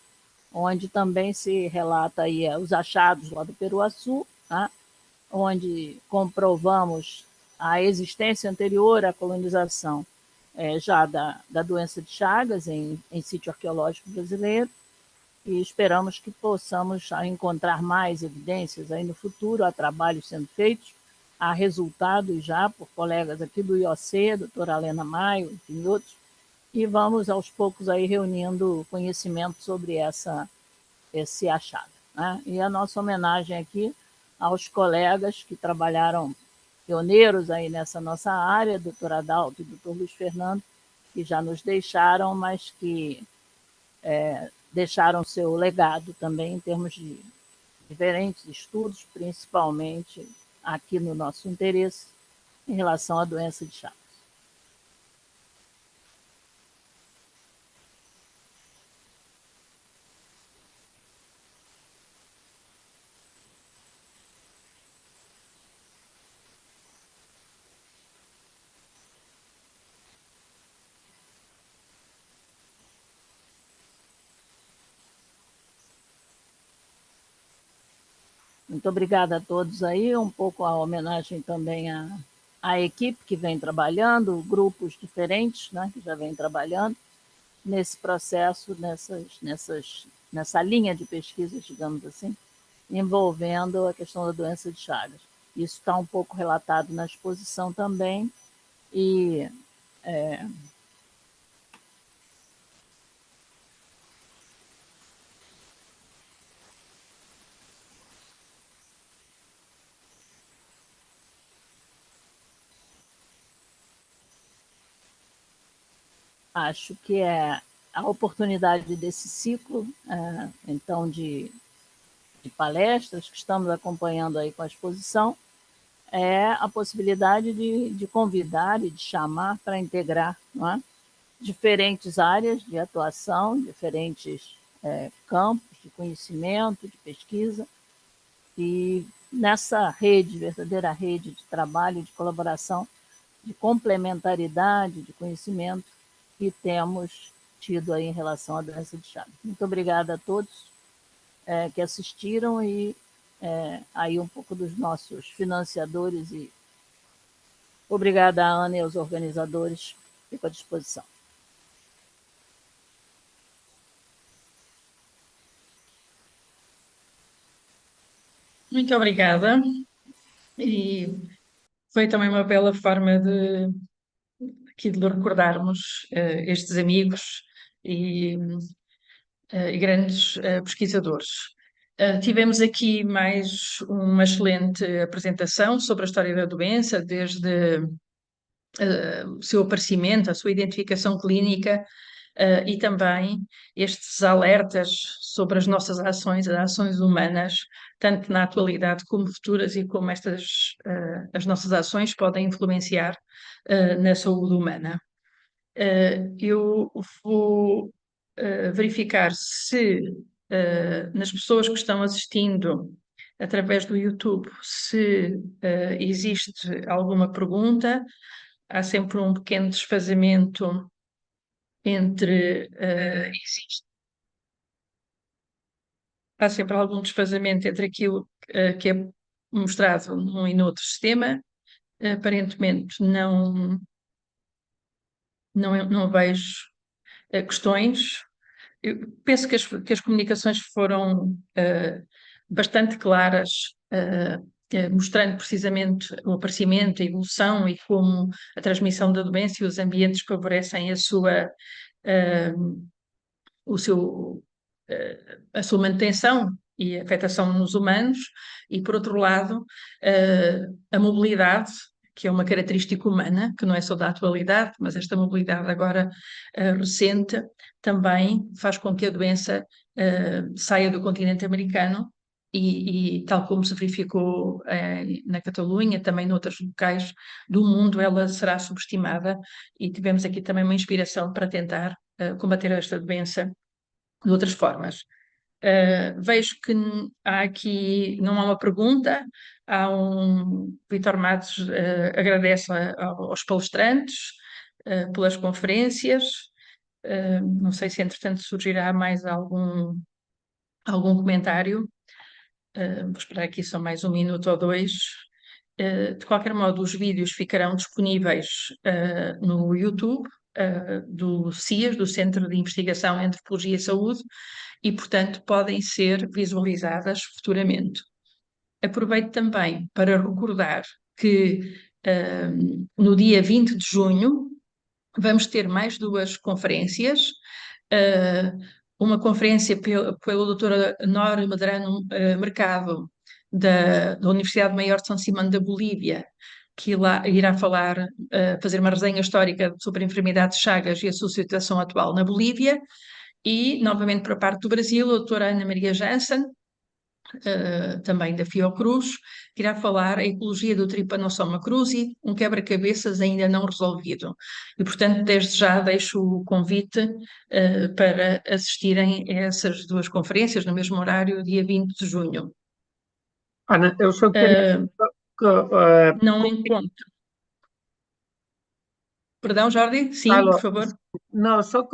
onde também se relata aí os achados lá do Peruaçu, tá? Onde comprovamos a existência anterior à colonização já da doença de Chagas em sítio arqueológico brasileiro, e esperamos que possamos encontrar mais evidências aí no futuro. Há trabalhos sendo feitos, há resultados já por colegas aqui do IOC, doutora Helena Maio, enfim, outros, e vamos aos poucos aí reunindo conhecimento sobre esse achado, né? E a nossa homenagem aqui aos colegas que trabalharam, pioneiros aí nessa nossa área, doutor Adalto e doutor Luiz Fernando, que já nos deixaram, mas que deixaram seu legado também em termos de diferentes estudos, principalmente aqui no nosso interesse, em relação à doença de Chagas. Muito obrigada a todos aí, um pouco a homenagem também à equipe que vem trabalhando, grupos diferentes, né, que já vem trabalhando nesse processo, nessa linha de pesquisas, digamos assim, envolvendo a questão da doença de Chagas. Isso está um pouco relatado na exposição também, e acho que é a oportunidade desse ciclo, então, de palestras que estamos acompanhando aí com a exposição, é a possibilidade de convidar e de chamar para integrar, não é? Diferentes áreas de atuação, diferentes campos de conhecimento, de pesquisa, e nessa rede, verdadeira rede de trabalho, de colaboração, de complementaridade, de conhecimento que temos tido aí em relação à doença de Chagas. Muito obrigada a todos que assistiram, e aí um pouco dos nossos financiadores, e obrigada a Ana e aos organizadores, fico à disposição. Muito obrigada. E foi também uma bela forma aqui de recordarmos estes amigos e grandes pesquisadores. Tivemos aqui mais uma excelente apresentação sobre a história da doença, desde o seu aparecimento, a sua identificação clínica, e também estes alertas sobre as nossas ações, as ações humanas, tanto na atualidade como futuras, e como as nossas ações podem influenciar na saúde humana. Eu vou verificar se nas pessoas que estão assistindo através do YouTube, se existe alguma pergunta. Há sempre um pequeno desfazamento entre há sempre algum desfazamento entre aquilo que é mostrado num e noutro sistema. Aparentemente não vejo questões. Eu penso que as comunicações foram bastante claras, mostrando precisamente o aparecimento, a evolução e como a transmissão da doença e os ambientes favorecem o seu, a sua manutenção e afetação nos humanos. E, por outro lado, a mobilidade, que é uma característica humana, que não é só da atualidade, mas esta mobilidade agora recente, também faz com que a doença saia do continente americano e tal como se verificou na Catalunha, também noutros locais do mundo, ela será subestimada, e tivemos aqui também uma inspiração para tentar combater esta doença de outras formas. Vejo que há aqui, não há uma pergunta, há Vítor Matos agradece aos palestrantes pelas conferências. Não sei se entretanto surgirá mais algum comentário. Vou esperar aqui só mais 1 minuto ou 2. De qualquer modo, os vídeos ficarão disponíveis no YouTube do CIAS, do Centro de Investigação em Antropologia e Saúde, e, portanto, podem ser visualizadas futuramente. Aproveito também para recordar que no dia 20 de junho vamos ter mais 2 conferências. Uma conferência pela doutora Nora Medrano Mercado, da Universidade Maior de São Simão da Bolívia, que lá irá falar, fazer uma resenha histórica sobre a enfermidade de Chagas e a sua situação atual na Bolívia. E, novamente, para a parte do Brasil, a doutora Ana Maria Jansen, também da Fiocruz, que irá falar a ecologia do Trypanosoma cruzi, um quebra-cabeças ainda não resolvido. E, portanto, desde já deixo o convite para assistirem a essas 2 conferências no mesmo horário, dia 20 de junho. Ana, eu só queria... Não encontro. Perdão, Jordi? Sim, Alô, por favor. não, só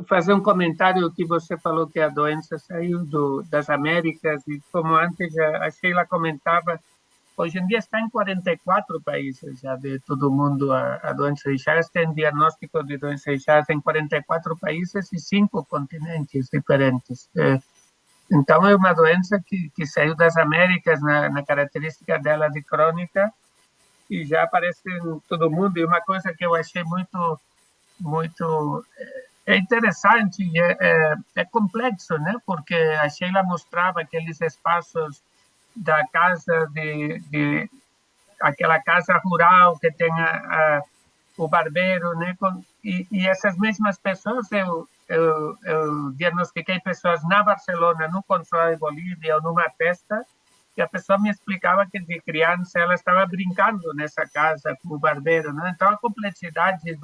fazer um comentário que você falou que a doença saiu das Américas e como antes a Sheila comentava, hoje em dia está em 44 países já de todo o mundo a doença de Chagas, tem diagnóstico de doença de Chagas em 44 países e 5 continentes diferentes. Então é uma doença que saiu das Américas na característica dela de crônica e já aparece em todo mundo. E uma coisa que eu achei muito interessante e é complexo, né? Porque a Sheila mostrava aqueles espaços da casa aquela casa rural que tem o barbeiro, né? E essas mesmas pessoas eu diagnostiquei pessoas na Barcelona, no consulado de Bolívia ou numa festa, e a pessoa me explicava que de criança ela estava brincando nessa casa com o barbeiro, né? Então a complexidade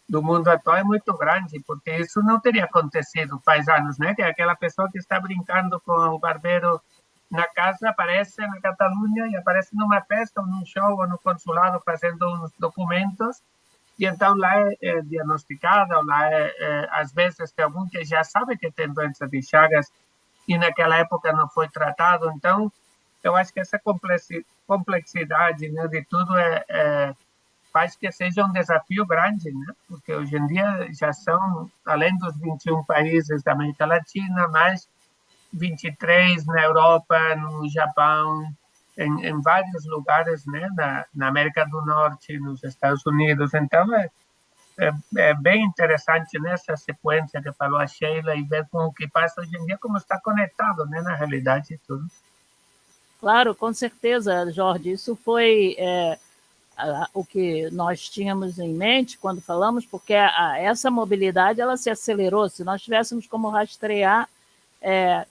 do mundo atual é muito grande, porque isso não teria acontecido faz anos, né? Que aquela pessoa que está brincando com o barbeiro na casa aparece na Catalunha e aparece numa festa ou num show ou no consulado fazendo uns documentos e então lá é diagnosticada, ou lá às vezes tem algum que já sabe que tem doença de Chagas e naquela época não foi tratado. Então, eu acho que essa complexidade, né, de tudo faz que seja um desafio grande, né? Porque hoje em dia já são, além dos 21 países da América Latina, mais 23 na Europa, no Japão, em vários lugares, né? Na América do Norte, nos Estados Unidos. Então, é bem interessante nessa sequência que falou a Sheila e ver como que passa hoje em dia, como está conectado, né, na realidade e tudo. Claro, com certeza, Jorge. Isso foi o que nós tínhamos em mente quando falamos, porque essa mobilidade ela se acelerou. Se nós tivéssemos como rastrear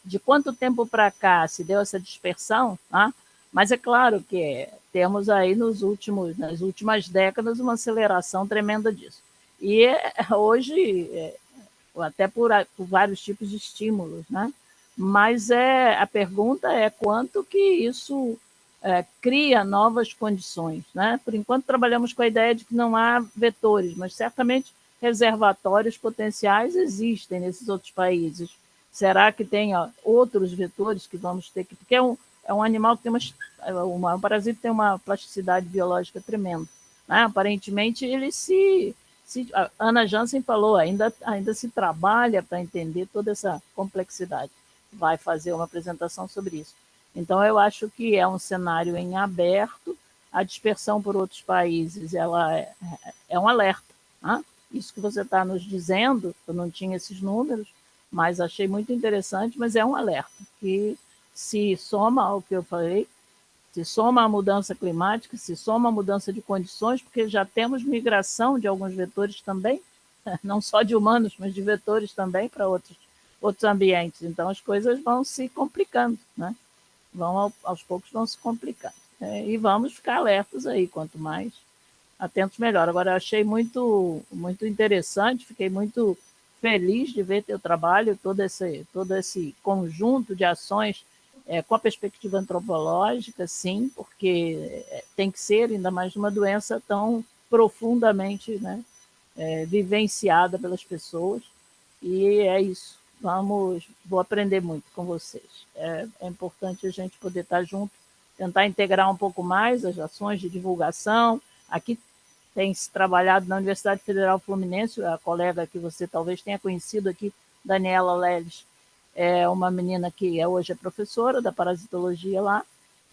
de quanto tempo para cá se deu essa dispersão, né? Mas é claro que temos aí nas últimas décadas uma aceleração tremenda disso. E hoje, até por vários tipos de estímulos, né? Mas a pergunta é quanto que isso cria novas condições, né? Por enquanto trabalhamos com a ideia de que não há vetores, mas certamente reservatórios potenciais existem nesses outros países. Será que tem outros vetores que vamos ter que... Porque é um animal que tem um parasita tem uma plasticidade biológica tremenda, né? Aparentemente ele a Ana Jansen falou, ainda se trabalha para entender toda essa complexidade. Vai fazer uma apresentação sobre isso. Então, eu acho que é um cenário em aberto, a dispersão por outros países ela é um alerta. Né? Isso que você está nos dizendo, eu não tinha esses números, mas achei muito interessante, mas é um alerta, que se soma ao que eu falei, se soma à mudança climática, se soma à mudança de condições, porque já temos migração de alguns vetores também, não só de humanos, mas de vetores também para outros ambientes. Então as coisas vão se complicando, né? Aos poucos vão se complicando. E vamos ficar alertas aí, quanto mais atentos melhor. Agora, eu achei muito interessante, fiquei muito feliz de ver teu trabalho, todo esse conjunto de ações com a perspectiva antropológica, sim, porque tem que ser, ainda mais uma doença tão profundamente, né, vivenciada pelas pessoas. E é isso. Vou aprender muito com vocês. É importante a gente poder estar junto, tentar integrar um pouco mais as ações de divulgação. Aqui tem se trabalhado na Universidade Federal Fluminense, a colega que você talvez tenha conhecido aqui, Daniela Leles, é uma menina que hoje é professora da parasitologia lá,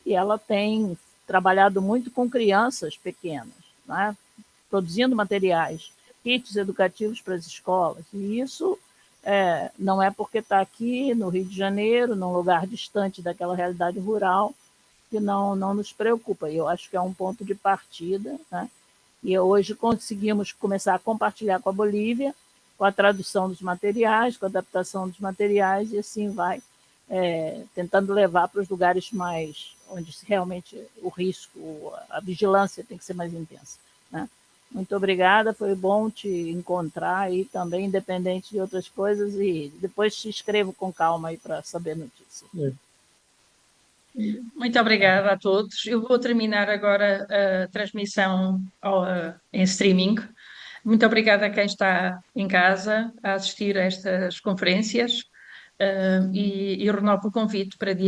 e ela tem trabalhado muito com crianças pequenas, né? Produzindo materiais, kits educativos para as escolas. E isso não é porque está aqui no Rio de Janeiro, num lugar distante daquela realidade rural, que não nos preocupa. Eu acho que é um ponto de partida, né? E hoje conseguimos começar a compartilhar com a Bolívia, com a tradução dos materiais, com a adaptação dos materiais, e assim vai, tentando levar para os lugares mais onde realmente o risco, a vigilância tem que ser mais intensa, né? Muito obrigada, foi bom te encontrar aí também, independente de outras coisas, e depois te escrevo com calma aí para saber notícias. Muito obrigada a todos. Eu vou terminar agora a transmissão em streaming. Muito obrigada a quem está em casa a assistir a estas conferências, e renovo o convite para dia